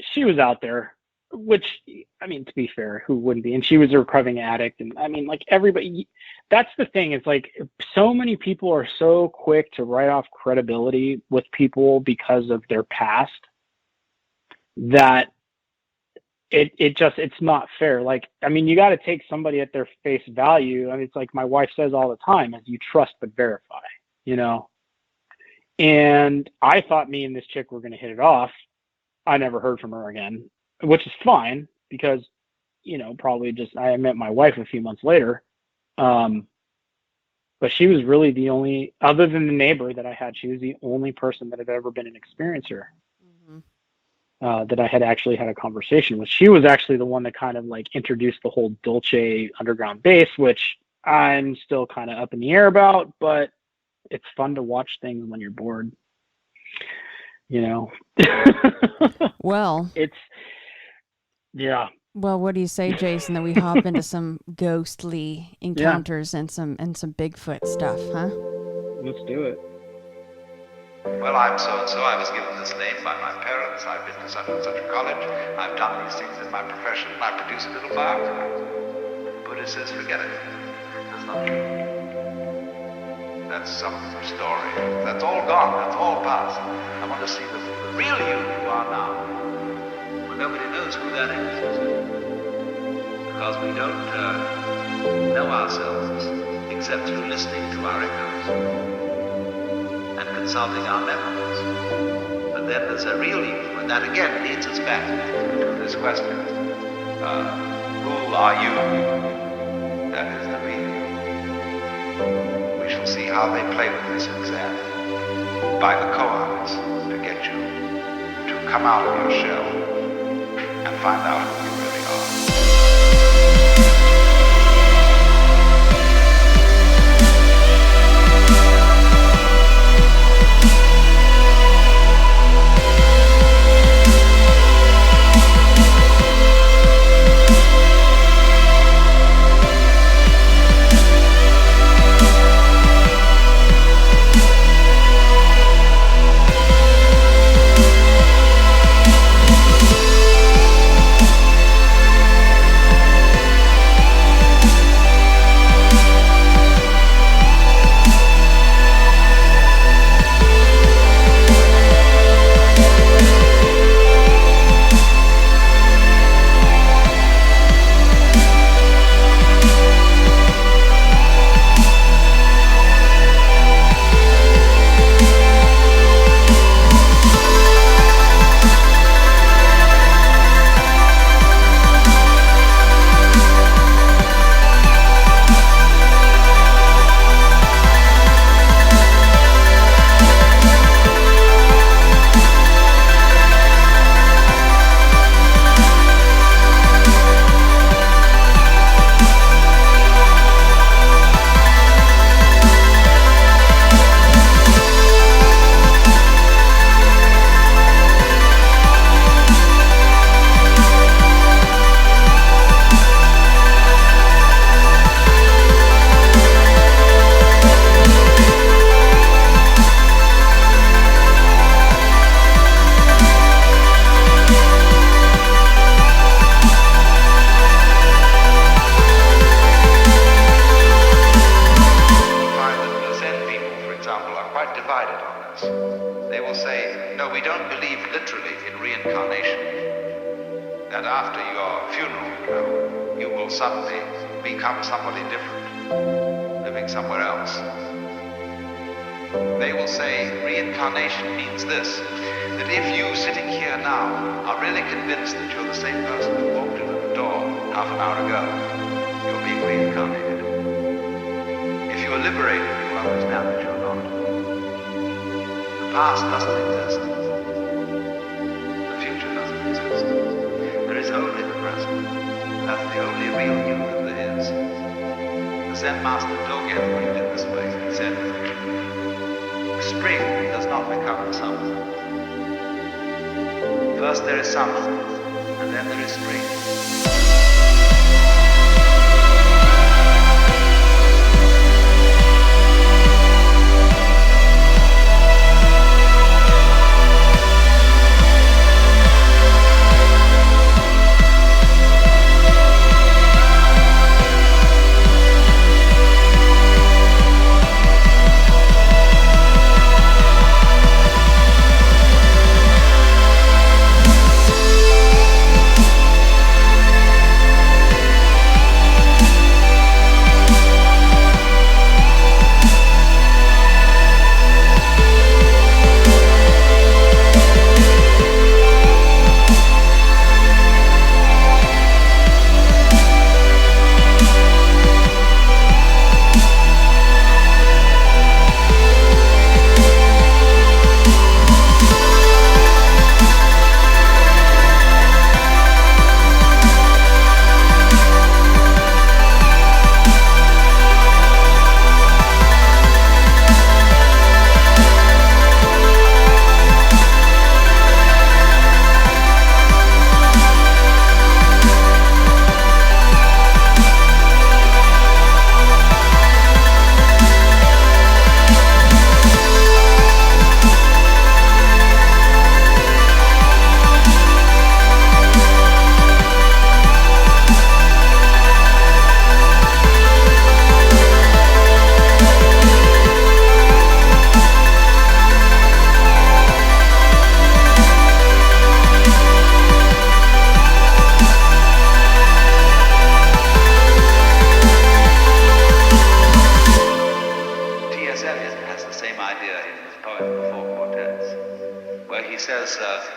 she was out there, which, to be fair, who wouldn't be? And she was a recovering addict. And like everybody, that's the thing. It's like so many people are so quick to write off credibility with people because of their past that it's not fair. Like, you got to take somebody at their face value. It's like my wife says all the time, is you trust but verify, And I thought me and this chick were going to hit it off. I never heard from her again, which is fine, because, probably just, I met my wife a few months later. But she was really the only, other than the neighbor that I had, she was the only person that had ever been an experiencer that I had actually had a conversation with. She was actually the one that kind of like introduced the whole Dolce underground bass, which I'm still kind of up in the air about, but it's fun to watch things when you're bored. Well, well, what do you say, Jason, that we hop into some ghostly encounters and some Bigfoot stuff, huh? Let's do it. Well, I'm so-and-so. I was given this name by my parents. I've been to such and such a college. I've done these things in my profession. I produce a little biography. Buddha says, forget it. That's not true. That's some story. That's all gone. That's all past. I want to see the real you are now. Well, nobody knows who that is. Because we don't know ourselves except through listening to our echoes and consulting our memories. But then there's a real you, and that again leads us back to this question. Who are you? That is the real you. We shall see how they play with this exam by the cohorts to get you to come out of your shell and find out who you really are. after your funeral, you will suddenly become somebody different, living somewhere else. They will say reincarnation means this, that if you sitting here now are really convinced that you're the same person who walked in the door half an hour ago, you're being reincarnated. If you are liberated, you will understand that you're not. The past doesn't exist. The future doesn't exist. There is only the present. That's the only real you that there is. The Zen master Dogen put it in this way. He said, spring does not become summer. First there is summer, and then there is spring.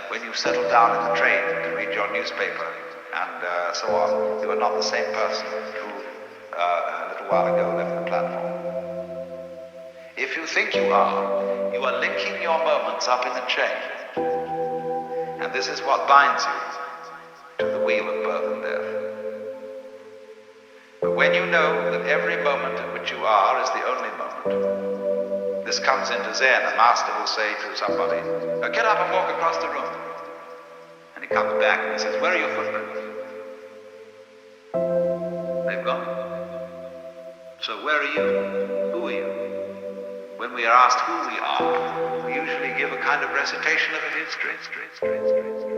When you settle down in the train to read your newspaper and so on, you are not the same person who a little while ago left the platform. If you think you are linking your moments up in a chain. And this is what binds you to the wheel of birth and death. But when you know that every moment in which you are is the only moment, this comes into Zen. A master will say to somebody, get up and walk across the room. And he comes back and he says, where are your footprints? They've gone. So where are you? Who are you? When we are asked who we are, we usually give a kind of recitation of a history.